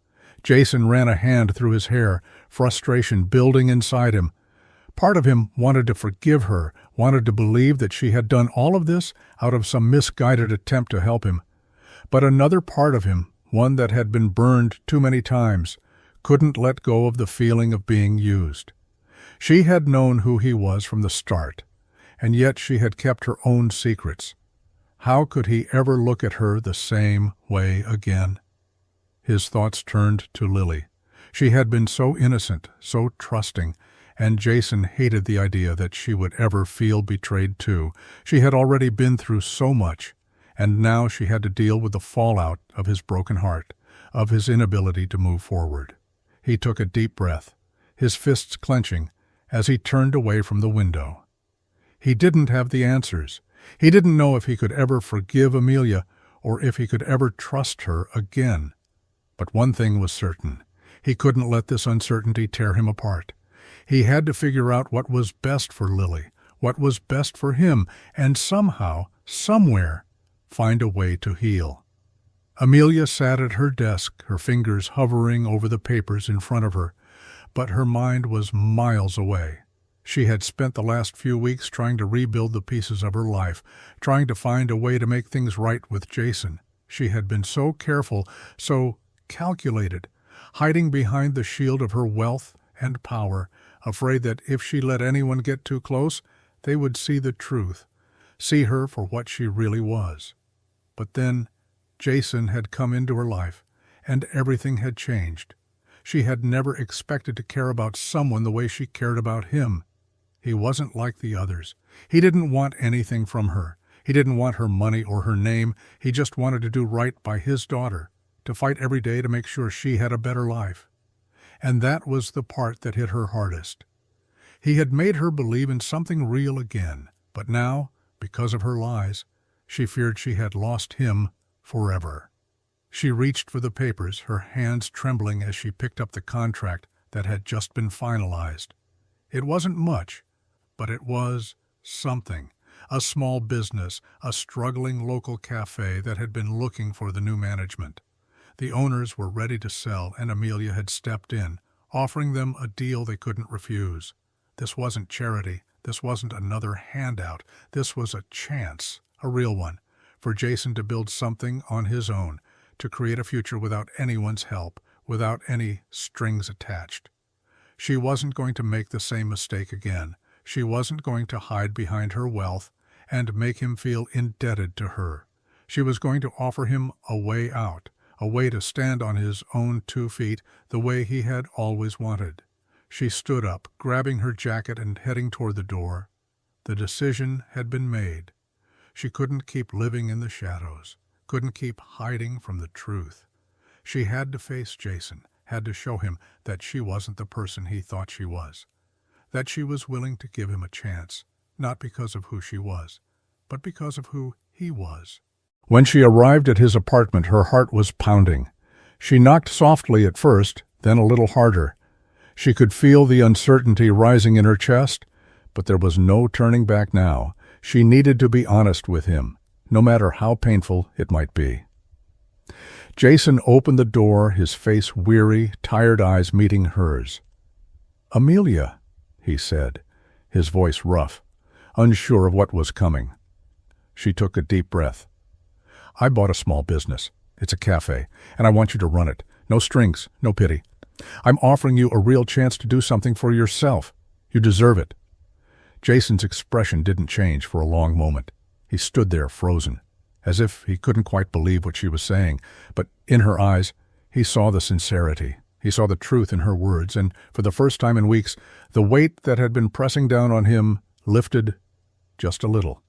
Jason ran a hand through his hair, frustration building inside him. Part of him wanted to forgive her, wanted to believe that she had done all of this out of some misguided attempt to help him. But another part of him, one that had been burned too many times, couldn't let go of the feeling of being used. She had known who he was from the start, and yet she had kept her own secrets. How could he ever look at her the same way again? His thoughts turned to Lily. She had been so innocent, so trusting, and Jason hated the idea that she would ever feel betrayed too. She had already been through so much, and now she had to deal with the fallout of his broken heart, of his inability to move forward. He took a deep breath, his fists clenching, as he turned away from the window. He didn't have the answers. He didn't know if he could ever forgive Amelia or if he could ever trust her again. But one thing was certain. He couldn't let this uncertainty tear him apart. He had to figure out what was best for Lily, what was best for him, and somehow, somewhere, find a way to heal. Amelia sat at her desk, her fingers hovering over the papers in front of her, but her mind was miles away. She had spent the last few weeks trying to rebuild the pieces of her life, trying to find a way to make things right with Jason. She had been so careful, so calculated, hiding behind the shield of her wealth and power, afraid that if she let anyone get too close, they would see the truth, see her for what she really was. But then Jason had come into her life, and everything had changed. She had never expected to care about someone the way she cared about him. He wasn't like the others. He didn't want anything from her. He didn't want her money or her name. He just wanted to do right by his daughter, to fight every day to make sure she had a better life. And that was the part that hit her hardest. He had made her believe in something real again, but now, because of her lies, she feared she had lost him forever. She reached for the papers, her hands trembling as she picked up the contract that had just been finalized. It wasn't much, but it was something. A small business, a struggling local cafe that had been looking for the new management. The owners were ready to sell, and Amelia had stepped in, offering them a deal they couldn't refuse. This wasn't charity. This wasn't another handout. This was a chance, a real one, for Jason to build something on his own, to create a future without anyone's help, without any strings attached. She wasn't going to make the same mistake again. She wasn't going to hide behind her wealth and make him feel indebted to her. She was going to offer him a way out, a way to stand on his own 2 feet the way he had always wanted. She stood up, grabbing her jacket and heading toward the door. The decision had been made. She couldn't keep living in the shadows, couldn't keep hiding from the truth. She had to face Jason, had to show him that she wasn't the person he thought she was, that she was willing to give him a chance, not because of who she was, but because of who he was. When she arrived at his apartment, her heart was pounding. She knocked softly at first, then a little harder. She could feel the uncertainty rising in her chest, but there was no turning back now. She needed to be honest with him, no matter how painful it might be. Jason opened the door, his face weary, tired eyes meeting hers. "Amelia," he said, his voice rough, unsure of what was coming. She took a deep breath. "I bought a small business. It's a cafe, and I want you to run it. No strings, no pity. I'm offering you a real chance to do something for yourself. You deserve it." Jason's expression didn't change for a long moment. He stood there frozen, as if he couldn't quite believe what she was saying, but in her eyes, He saw the sincerity. He saw the truth in her words, and for the first time in weeks, the weight that had been pressing down on him lifted just a little.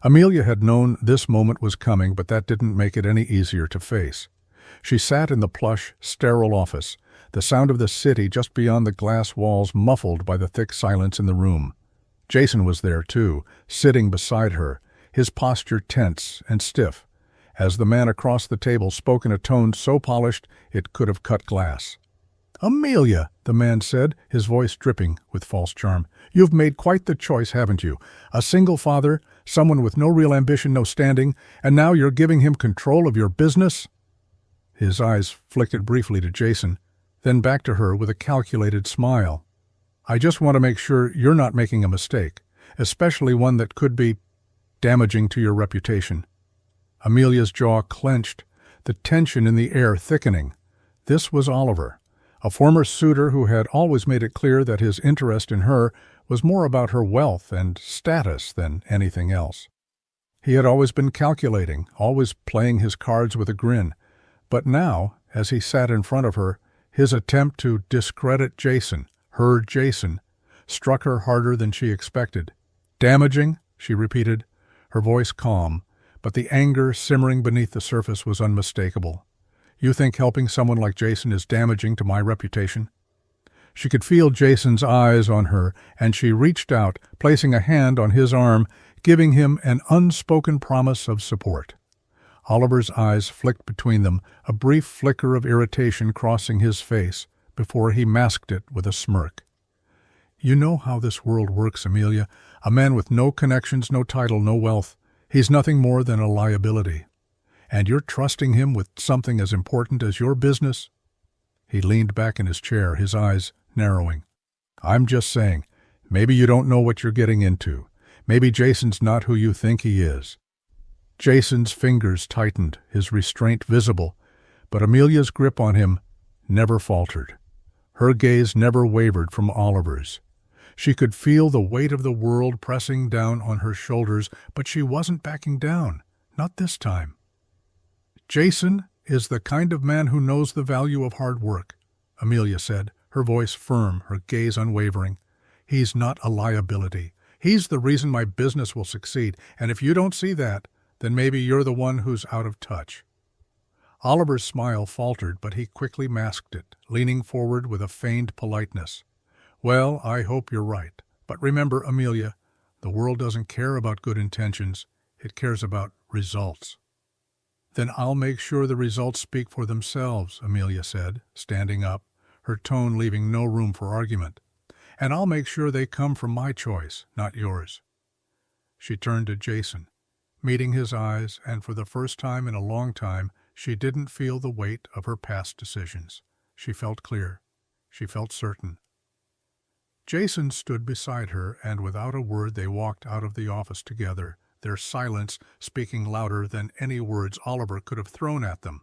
Amelia had known this moment was coming, but that didn't make it any easier to face. She sat in the plush, sterile office, the sound of the city just beyond the glass walls muffled by the thick silence in the room. Jason was there, too, sitting beside her, his posture tense and stiff, as the man across the table spoke in a tone so polished it could have cut glass. "Amelia," the man said, his voice dripping with false charm, "you've made quite the choice, haven't you? A single father, someone with no real ambition, no standing, and now you're giving him control of your business?" His eyes flickered briefly to Jason, then back to her with a calculated smile. "I just want to make sure you're not making a mistake, especially one that could be damaging to your reputation." Amelia's jaw clenched, the tension in the air thickening. This was Oliver, a former suitor who had always made it clear that his interest in her was more about her wealth and status than anything else. He had always been calculating, always playing his cards with a grin. But now, as he sat in front of her, his attempt to discredit Jason, her Jason, struck her harder than she expected. "Damaging?" she repeated, her voice calm, but the anger simmering beneath the surface was unmistakable. "You think helping someone like Jason is damaging to my reputation?" She could feel Jason's eyes on her, and she reached out, placing a hand on his arm, giving him an unspoken promise of support. Oliver's eyes flicked between them, a brief flicker of irritation crossing his face, before he masked it with a smirk. "You know how this world works, Amelia. A man with no connections, no title, no wealth. He's nothing more than a liability. And you're trusting him with something as important as your business?" He leaned back in his chair, his eyes narrowing. "I'm just saying, maybe you don't know what you're getting into. Maybe Jason's not who you think he is." Jason's fingers tightened, his restraint visible, but Amelia's grip on him never faltered. Her gaze never wavered from Oliver's. She could feel the weight of the world pressing down on her shoulders, but she wasn't backing down, not this time. "Jason is the kind of man who knows the value of hard work," Amelia said, her voice firm, her gaze unwavering. "He's not a liability. He's the reason my business will succeed, and if you don't see that, then maybe you're the one who's out of touch." Oliver's smile faltered, but he quickly masked it, leaning forward with a feigned politeness. "Well, I hope you're right. But remember, Amelia, the world doesn't care about good intentions. It cares about results." "Then I'll make sure the results speak for themselves," Amelia said, standing up, her tone leaving no room for argument. "And I'll make sure they come from my choice, not yours." She turned to Jason, meeting his eyes, and for the first time in a long time, she didn't feel the weight of her past decisions. She felt clear. She felt certain. Jason stood beside her, and without a word they walked out of the office together, their silence speaking louder than any words Oliver could have thrown at them.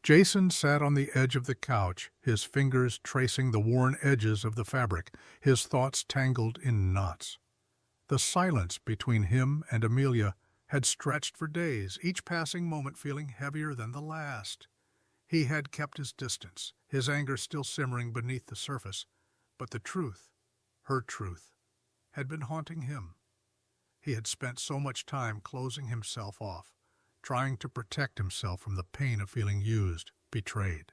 Jason sat on the edge of the couch, his fingers tracing the worn edges of the fabric, his thoughts tangled in knots. The silence between him and Amelia had stretched for days, each passing moment feeling heavier than the last. He had kept his distance, his anger still simmering beneath the surface, but the truth, her truth, had been haunting him. He had spent so much time closing himself off, trying to protect himself from the pain of feeling used, betrayed.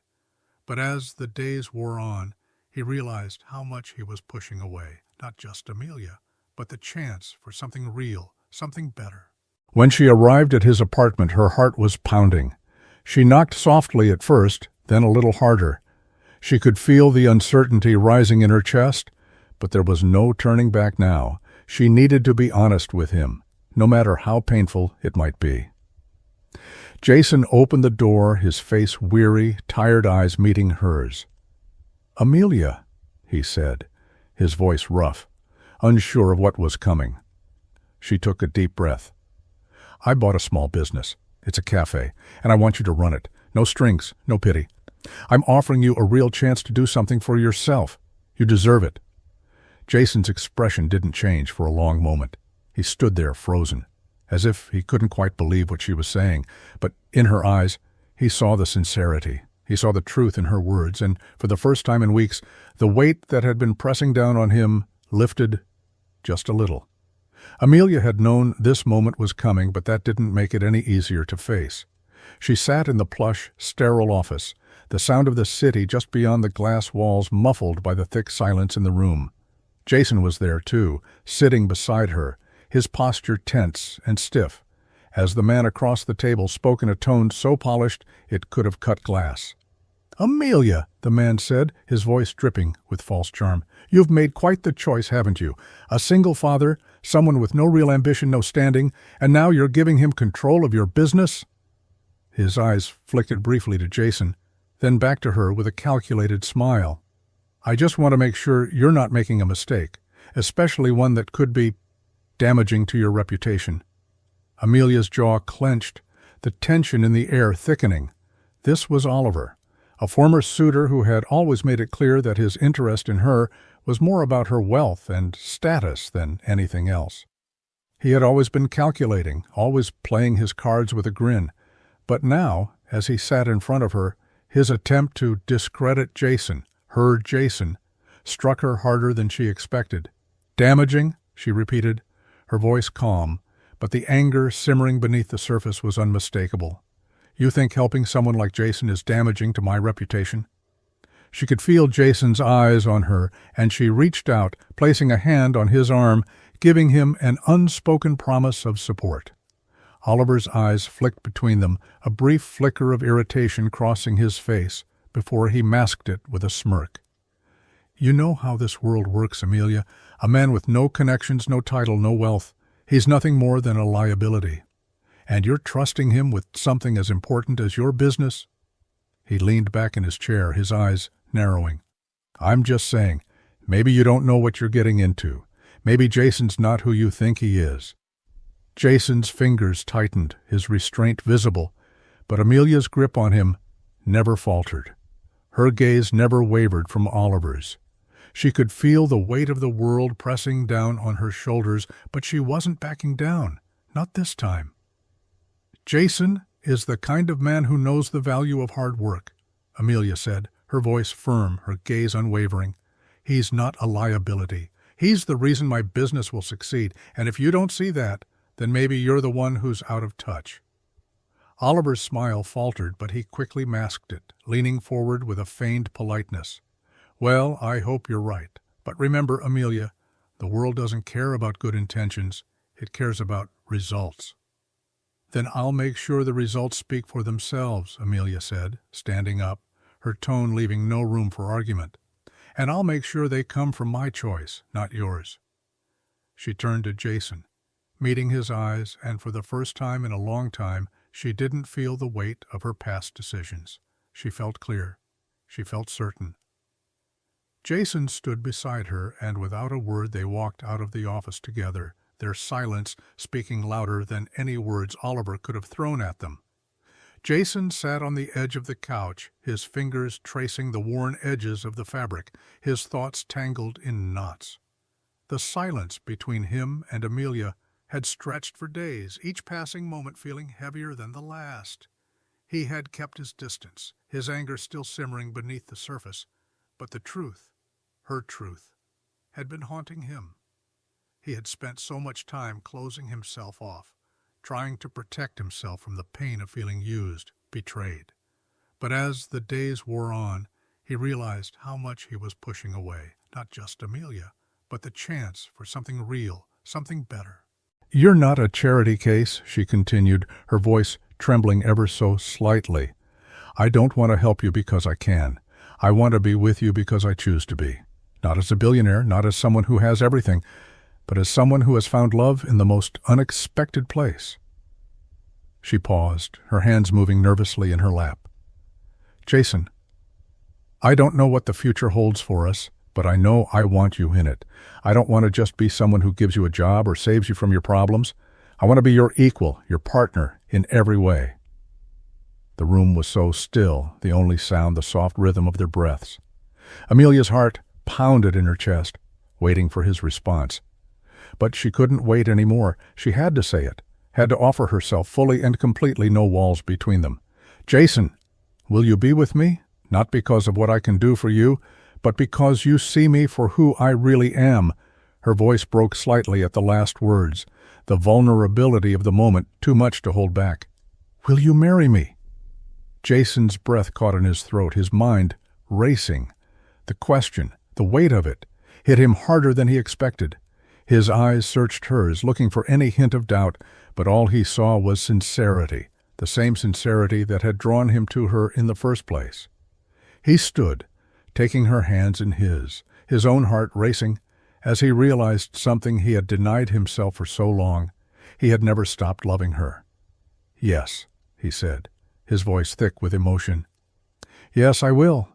But as the days wore on, he realized how much he was pushing away, not just Amelia, but the chance for something real, something better. When she arrived at his apartment, her heart was pounding. She knocked softly at first, then a little harder. She could feel the uncertainty rising in her chest, but there was no turning back now. She needed to be honest with him, no matter how painful it might be. Jason opened the door, his face weary, tired eyes meeting hers. "Amelia," he said, his voice rough, unsure of what was coming. She took a deep breath. "I bought a small business. It's a cafe, and I want you to run it. No strings, no pity. I'm offering you a real chance to do something for yourself. You deserve it." Jason's expression didn't change for a long moment. He stood there frozen, as if he couldn't quite believe what she was saying, but in her eyes he saw the sincerity, He saw the truth in her words, and for the first time in weeks, the weight that had been pressing down on him lifted just a little. Amelia had known this moment was coming, but that didn't make it any easier to face. She sat in the plush, sterile office, the sound of the city just beyond the glass walls muffled by the thick silence in the room. Jason was there, too, sitting beside her, his posture tense and stiff, as the man across the table spoke in a tone so polished it could have cut glass. "Amelia," the man said, his voice dripping with false charm, "you've made quite the choice, haven't you? A single father, someone with no real ambition, no standing, and now you're giving him control of your business?" His eyes flickered briefly to Jason, then back to her with a calculated smile. "I just want to make sure you're not making a mistake, especially one that could be damaging to your reputation." Amelia's jaw clenched, the tension in the air thickening. This was Oliver, a former suitor who had always made it clear that his interest in her was more about her wealth and status than anything else. He had always been calculating, always playing his cards with a grin. But now, as he sat in front of her, his attempt to discredit Jason, her Jason, struck her harder than she expected. "Damaging?" she repeated, her voice calm, but the anger simmering beneath the surface was unmistakable. "You think helping someone like Jason is damaging to my reputation?" She could feel Jason's eyes on her, and she reached out, placing a hand on his arm, giving him an unspoken promise of support. Oliver's eyes flicked between them, a brief flicker of irritation crossing his face, before he masked it with a smirk. "You know how this world works, Amelia. A man with no connections, no title, no wealth. He's nothing more than a liability. And you're trusting him with something as important as your business?" He leaned back in his chair, his eyes narrowing. "I'm just saying, maybe you don't know what you're getting into. Maybe Jason's not who you think he is." Jason's fingers tightened, his restraint visible, but Amelia's grip on him never faltered. Her gaze never wavered from Oliver's. She could feel the weight of the world pressing down on her shoulders, but she wasn't backing down, not this time. "Jason is the kind of man who knows the value of hard work," Amelia said, her voice firm, her gaze unwavering. "He's not a liability. He's the reason my business will succeed, and if you don't see that, then maybe you're the one who's out of touch." Oliver's smile faltered, but he quickly masked it, leaning forward with a feigned politeness. "Well, I hope you're right. But remember, Amelia, the world doesn't care about good intentions. It cares about results." "Then I'll make sure the results speak for themselves," Amelia said, standing up, her tone leaving no room for argument. "And I'll make sure they come from my choice, not yours." She turned to Jason, meeting his eyes, and for the first time in a long time, she didn't feel the weight of her past decisions. She felt clear. She felt certain. Jason stood beside her, and without a word they walked out of the office together, their silence speaking louder than any words Oliver could have thrown at them. Jason sat on the edge of the couch, his fingers tracing the worn edges of the fabric, his thoughts tangled in knots. The silence between him and Amelia had stretched for days, each passing moment feeling heavier than the last. He had kept his distance, his anger still simmering beneath the surface, but the truth, her truth, had been haunting him. He had spent so much time closing himself off, trying to protect himself from the pain of feeling used, betrayed. But as the days wore on, he realized how much he was pushing away, not just Amelia, but the chance for something real, something better. "You're not a charity case," she continued, her voice trembling ever so slightly. "I don't want to help you because I can. I want to be with you because I choose to be. Not as a billionaire, not as someone who has everything, but as someone who has found love in the most unexpected place." She paused, her hands moving nervously in her lap. "Jason, I don't know what the future holds for us, but I know I want you in it. I don't want to just be someone who gives you a job or saves you from your problems. I want to be your equal, your partner, in every way." The room was so still, the only sound the soft rhythm of their breaths. Amelia's heart pounded in her chest, waiting for his response. But she couldn't wait any more. She had to say it, had to offer herself fully and completely, no walls between them. "Jason, Will you be with me? Not because of what I can do for you, but because you see me for who I really am." Her voice broke slightly at the last words, the vulnerability of the moment too much to hold back. "Will you marry me?" Jason's breath caught in his throat, his mind racing. The question, the weight of it, hit him harder than he expected. His eyes searched hers, looking for any hint of doubt, but all he saw was sincerity, the same sincerity that had drawn him to her in the first place. He stood, taking her hands in his own heart racing, as he realized something he had denied himself for so long. He had never stopped loving her. "Yes," he said, his voice thick with emotion. "Yes, I will."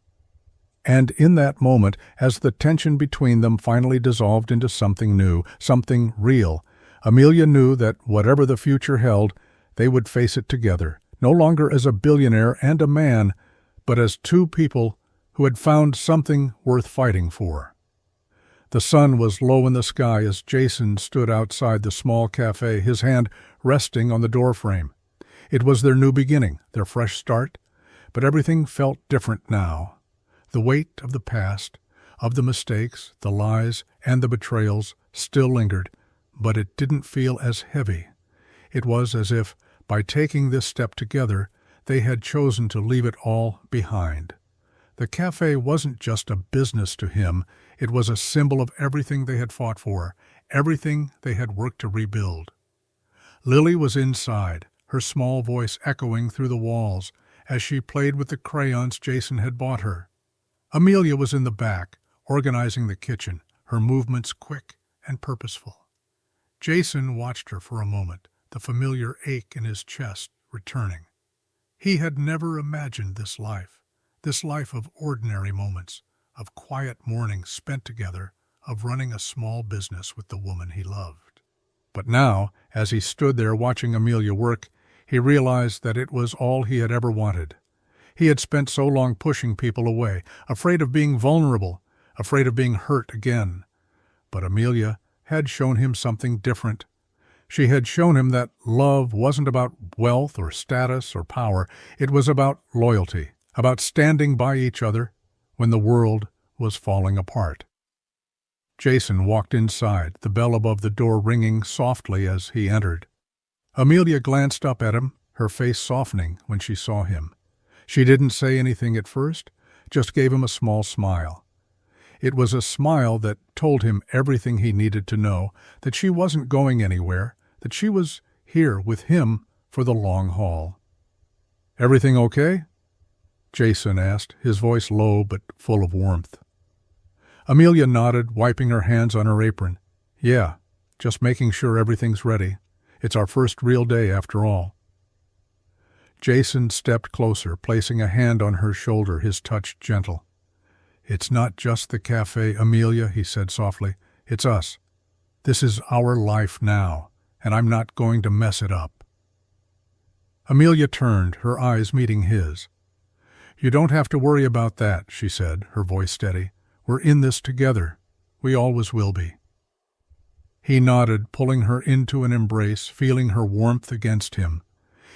And in that moment, as the tension between them finally dissolved into something new, something real, Amelia knew that whatever the future held, they would face it together, no longer as a billionaire and a man, but as two people who had found something worth fighting for. The sun was low in the sky as Jason stood outside the small cafe, his hand resting on the doorframe. It was their new beginning, their fresh start, but everything felt different now. The weight of the past, of the mistakes, the lies, and the betrayals still lingered, but it didn't feel as heavy. It was as if, by taking this step together, they had chosen to leave it all behind. The cafe wasn't just a business to him, it was a symbol of everything they had fought for, everything they had worked to rebuild. Lily was inside, her small voice echoing through the walls as she played with the crayons Jason had bought her. Amelia was in the back, organizing the kitchen, her movements quick and purposeful. Jason watched her for a moment, the familiar ache in his chest returning. He had never imagined this life of ordinary moments, of quiet mornings spent together, of running a small business with the woman he loved. But now, as he stood there watching Amelia work, he realized that it was all he had ever wanted. He had spent so long pushing people away, afraid of being vulnerable, afraid of being hurt again. But Amelia had shown him something different. She had shown him that love wasn't about wealth or status or power. It was about loyalty, about standing by each other when the world was falling apart. Jason walked inside, the bell above the door ringing softly as he entered. Amelia glanced up at him, her face softening when she saw him. She didn't say anything at first, just gave him a small smile. It was a smile that told him everything he needed to know, that she wasn't going anywhere, that she was here with him for the long haul. "Everything okay?" Jason asked, his voice low but full of warmth. Amelia nodded, wiping her hands on her apron. "Yeah, just making sure everything's ready. It's our first real day after all." Jason stepped closer, placing a hand on her shoulder, his touch gentle. "It's not just the cafe, Amelia," he said softly. "It's us. This is our life now, and I'm not going to mess it up." Amelia turned, her eyes meeting his. "You don't have to worry about that," she said, her voice steady. "We're in this together. We always will be." He nodded, pulling her into an embrace, feeling her warmth against him.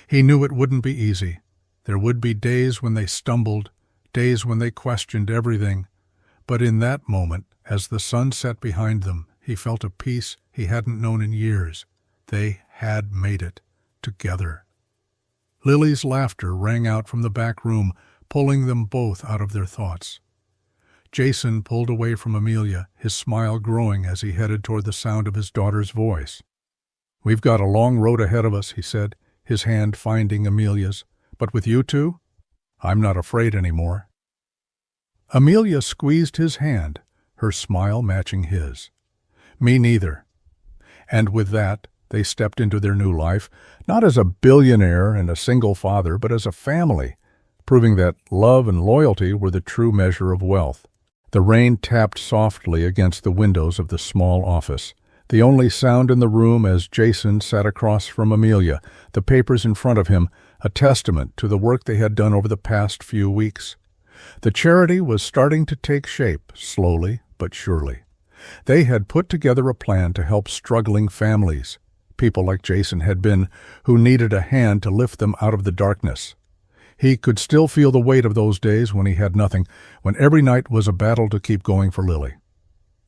He knew it wouldn't be easy. There would be days when they stumbled, days when they questioned everything. But in that moment, as the sun set behind them, he felt a peace he hadn't known in years. They had made it, together. Lily's laughter rang out from the back room, pulling them both out of their thoughts. Jason pulled away from Amelia, his smile growing as he headed toward the sound of his daughter's voice. "We've got a long road ahead of us," he said, his hand finding Amelia's. "But with you two, I'm not afraid anymore." Amelia squeezed his hand, her smile matching his. "Me neither." And with that, they stepped into their new life, not as a billionaire and a single father, but as a family, proving that love and loyalty were the true measure of wealth. The rain tapped softly against the windows of the small office, the only sound in the room as Jason sat across from Amelia, the papers in front of him, a testament to the work they had done over the past few weeks. The charity was starting to take shape, slowly but surely. They had put together a plan to help struggling families, people like Jason had been, who needed a hand to lift them out of the darkness. He could still feel the weight of those days when he had nothing, when every night was a battle to keep going for Lily.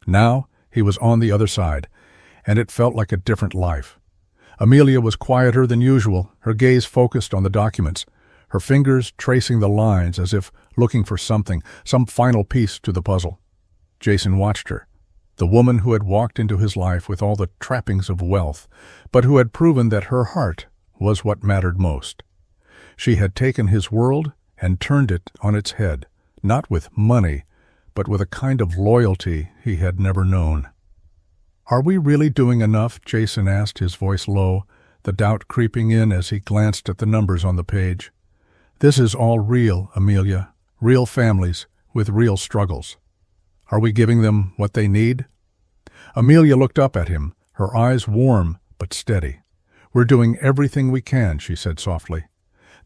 Now he was on the other side, and it felt like a different life. Amelia was quieter than usual, her gaze focused on the documents, her fingers tracing the lines as if looking for something, some final piece to the puzzle. Jason watched her, the woman who had walked into his life with all the trappings of wealth, but who had proven that her heart was what mattered most. She had taken his world and turned it on its head, not with money, but with a kind of loyalty he had never known. "Are we really doing enough?" Jason asked, his voice low, the doubt creeping in as he glanced at the numbers on the page. "This is all real, Amelia, real families with real struggles. Are we giving them what they need?" Amelia looked up at him, her eyes warm but steady. "We're doing everything we can," she said softly.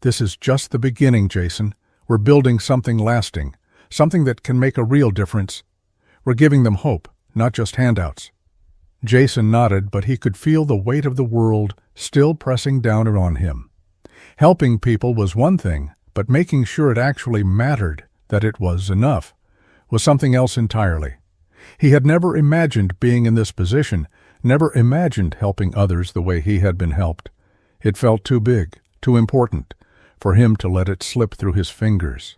"This is just the beginning, Jason. We're building something lasting, something that can make a real difference. We're giving them hope, not just handouts." Jason nodded, but he could feel the weight of the world still pressing down on him. Helping people was one thing, but making sure it actually mattered, that it was enough, was something else entirely. He had never imagined being in this position, never imagined helping others the way he had been helped. It felt too big, too important, for him to let it slip through his fingers.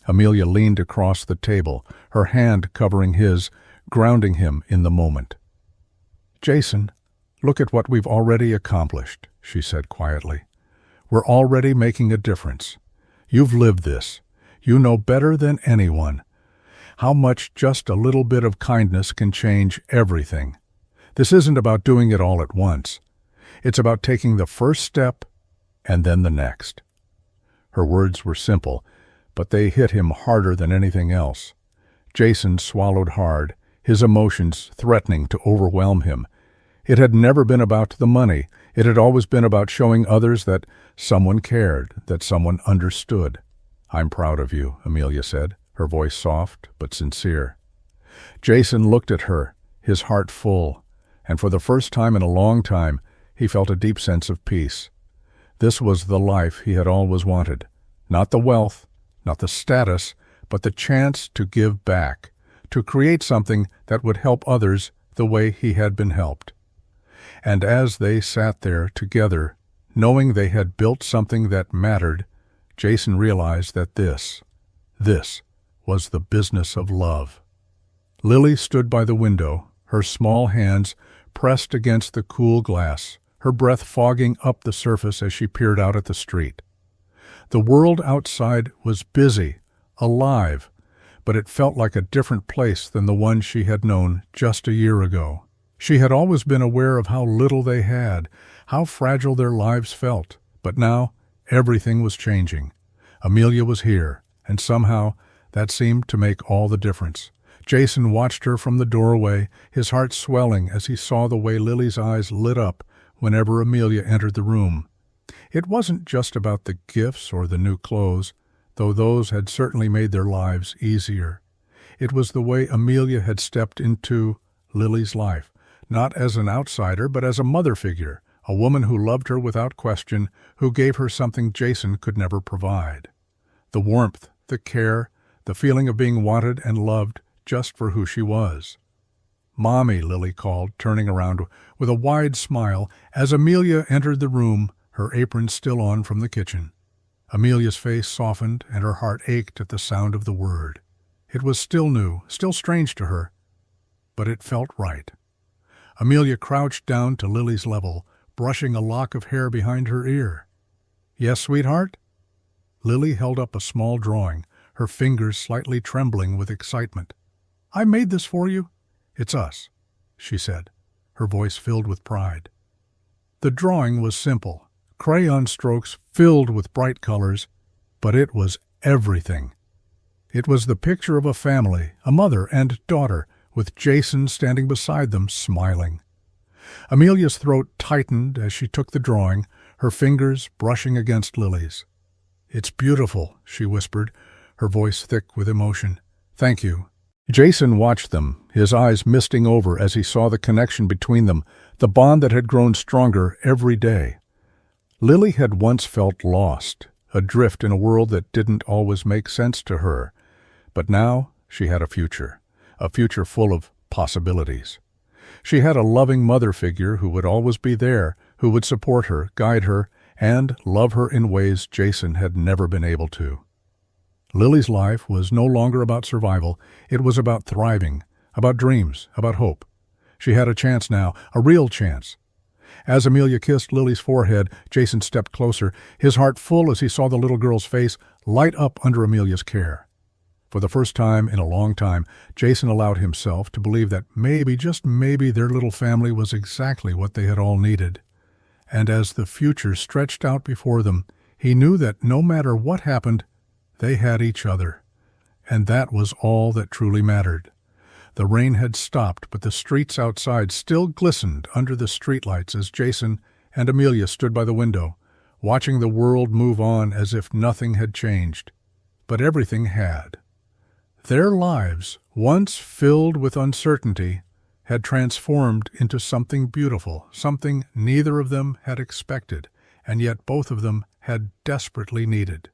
Amelia leaned across the table, her hand covering his, grounding him in the moment. "Jason, look at what we've already accomplished," she said quietly. "We're already making a difference. You've lived this. You know better than anyone how much just a little bit of kindness can change everything. This isn't about doing it all at once. It's about taking the first step and then the next." Her words were simple, but they hit him harder than anything else. Jason swallowed hard, his emotions threatening to overwhelm him. It had never been about the money. It had always been about showing others that someone cared, that someone understood. "I'm proud of you," Amelia said, her voice soft but sincere. Jason looked at her, his heart full, and for the first time in a long time, he felt a deep sense of peace. This was the life he had always wanted. Not the wealth, not the status, but the chance to give back, to create something that would help others the way he had been helped. And as they sat there together, knowing they had built something that mattered, Jason realized that this was the business of love. Lily stood by the window, her small hands pressed against the cool glass, her breath fogging up the surface as she peered out at the street. The world outside was busy, alive, but it felt like a different place than the one she had known just a year ago. She had always been aware of how little they had, how fragile their lives felt, but now everything was changing. Amelia was here, and somehow that seemed to make all the difference. Jason watched her from the doorway, his heart swelling as he saw the way Lily's eyes lit up whenever Amelia entered the room. It wasn't just about the gifts or the new clothes, though those had certainly made their lives easier. It was the way Amelia had stepped into Lily's life, not as an outsider, but as a mother figure, a woman who loved her without question, who gave her something Jason could never provide. The warmth, the care, the feeling of being wanted and loved just for who she was. "Mommy," Lily called, turning around with a wide smile as Amelia entered the room, her apron still on from the kitchen. Amelia's face softened and her heart ached at the sound of the word. It was still new, still strange to her, but it felt right. Amelia crouched down to Lily's level, brushing a lock of hair behind her ear. "Yes, sweetheart?" Lily held up a small drawing, her fingers slightly trembling with excitement. "I made this for you. It's us," she said, her voice filled with pride. The drawing was simple, crayon strokes filled with bright colors, but it was everything. It was the picture of a family, a mother and daughter, with Jason standing beside them, smiling. Amelia's throat tightened as she took the drawing, her fingers brushing against Lily's. "It's beautiful," she whispered, her voice thick with emotion. "Thank you." Jason watched them, his eyes misting over as he saw the connection between them, the bond that had grown stronger every day. Lily had once felt lost, adrift in a world that didn't always make sense to her. But now she had a future full of possibilities. She had a loving mother figure who would always be there, who would support her, guide her, and love her in ways Jason had never been able to. Lily's life was no longer about survival. It was about thriving, about dreams, about hope. She had a chance now, a real chance. As Amelia kissed Lily's forehead, Jason stepped closer, his heart full as he saw the little girl's face light up under Amelia's care. For the first time in a long time, Jason allowed himself to believe that maybe, just maybe, their little family was exactly what they had all needed. And as the future stretched out before them, he knew that no matter what happened, they had each other. And that was all that truly mattered. The rain had stopped, but the streets outside still glistened under the streetlights as Jason and Amelia stood by the window, watching the world move on as if nothing had changed. But everything had. Their lives, once filled with uncertainty, had transformed into something beautiful, something neither of them had expected, and yet both of them had desperately needed.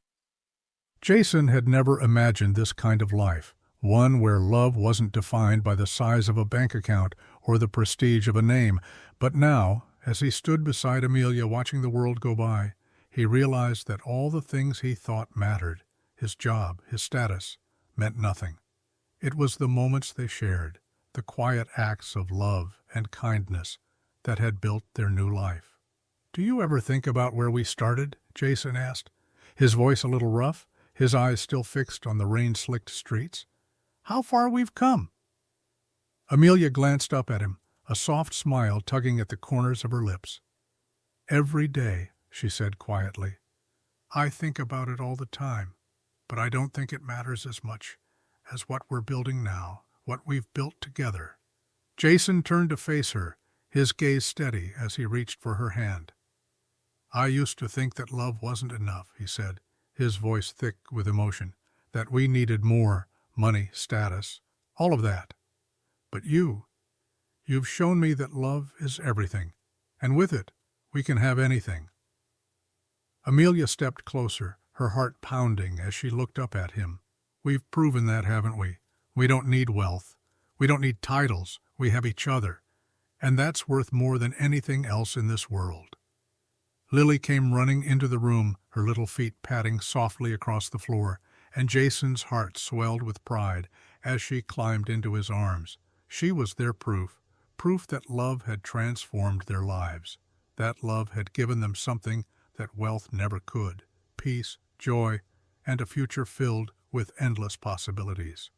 Jason had never imagined this kind of life, one where love wasn't defined by the size of a bank account or the prestige of a name. But now, as he stood beside Amelia watching the world go by, he realized that all the things he thought mattered, his job, his status, meant nothing. It was the moments they shared, the quiet acts of love and kindness that had built their new life. "Do you ever think about where we started?" Jason asked, his voice a little rough, his eyes still fixed on the rain-slicked streets. "How far we've come!" Amelia glanced up at him, a soft smile tugging at the corners of her lips. "Every day," she said quietly. "I think about it all the time, but I don't think it matters as much as what we're building now, what we've built together." Jason turned to face her, his gaze steady as he reached for her hand. "I used to think that love wasn't enough," he said, his voice thick with emotion, "that we needed more, money, status, all of that. But you've shown me that love is everything, and with it, we can have anything." Amelia stepped closer, her heart pounding as she looked up at him. "We've proven that, haven't we? We don't need wealth. We don't need titles. We have each other. And that's worth more than anything else in this world." Lily came running into the room, her little feet padding softly across the floor, and Jason's heart swelled with pride as she climbed into his arms. She was their proof that love had transformed their lives. That love had given them something that wealth never could: peace, joy, and a future filled with endless possibilities.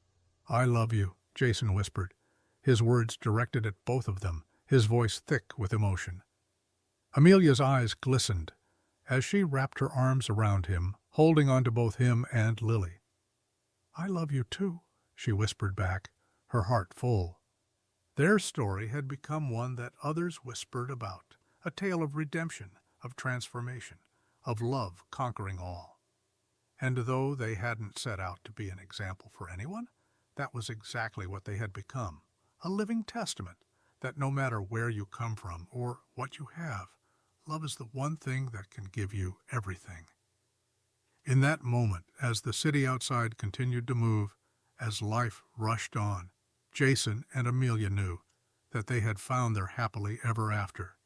"I love you," Jason whispered, his words directed at both of them, his voice thick with emotion. Amelia's eyes glistened as she wrapped her arms around him, holding on to both him and Lily. "I love you too," she whispered back, her heart full. Their story had become one that others whispered about, a tale of redemption, of transformation, of love conquering all. And though they hadn't set out to be an example for anyone, that was exactly what they had become, a living testament that no matter where you come from or what you have, love is the one thing that can give you everything. In that moment, as the city outside continued to move, as life rushed on, Jason and Amelia knew that they had found their happily ever after,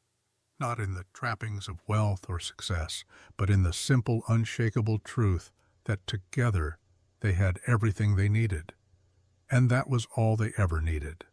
not in the trappings of wealth or success, but in the simple, unshakable truth that together they had everything they needed. And that was all they ever needed.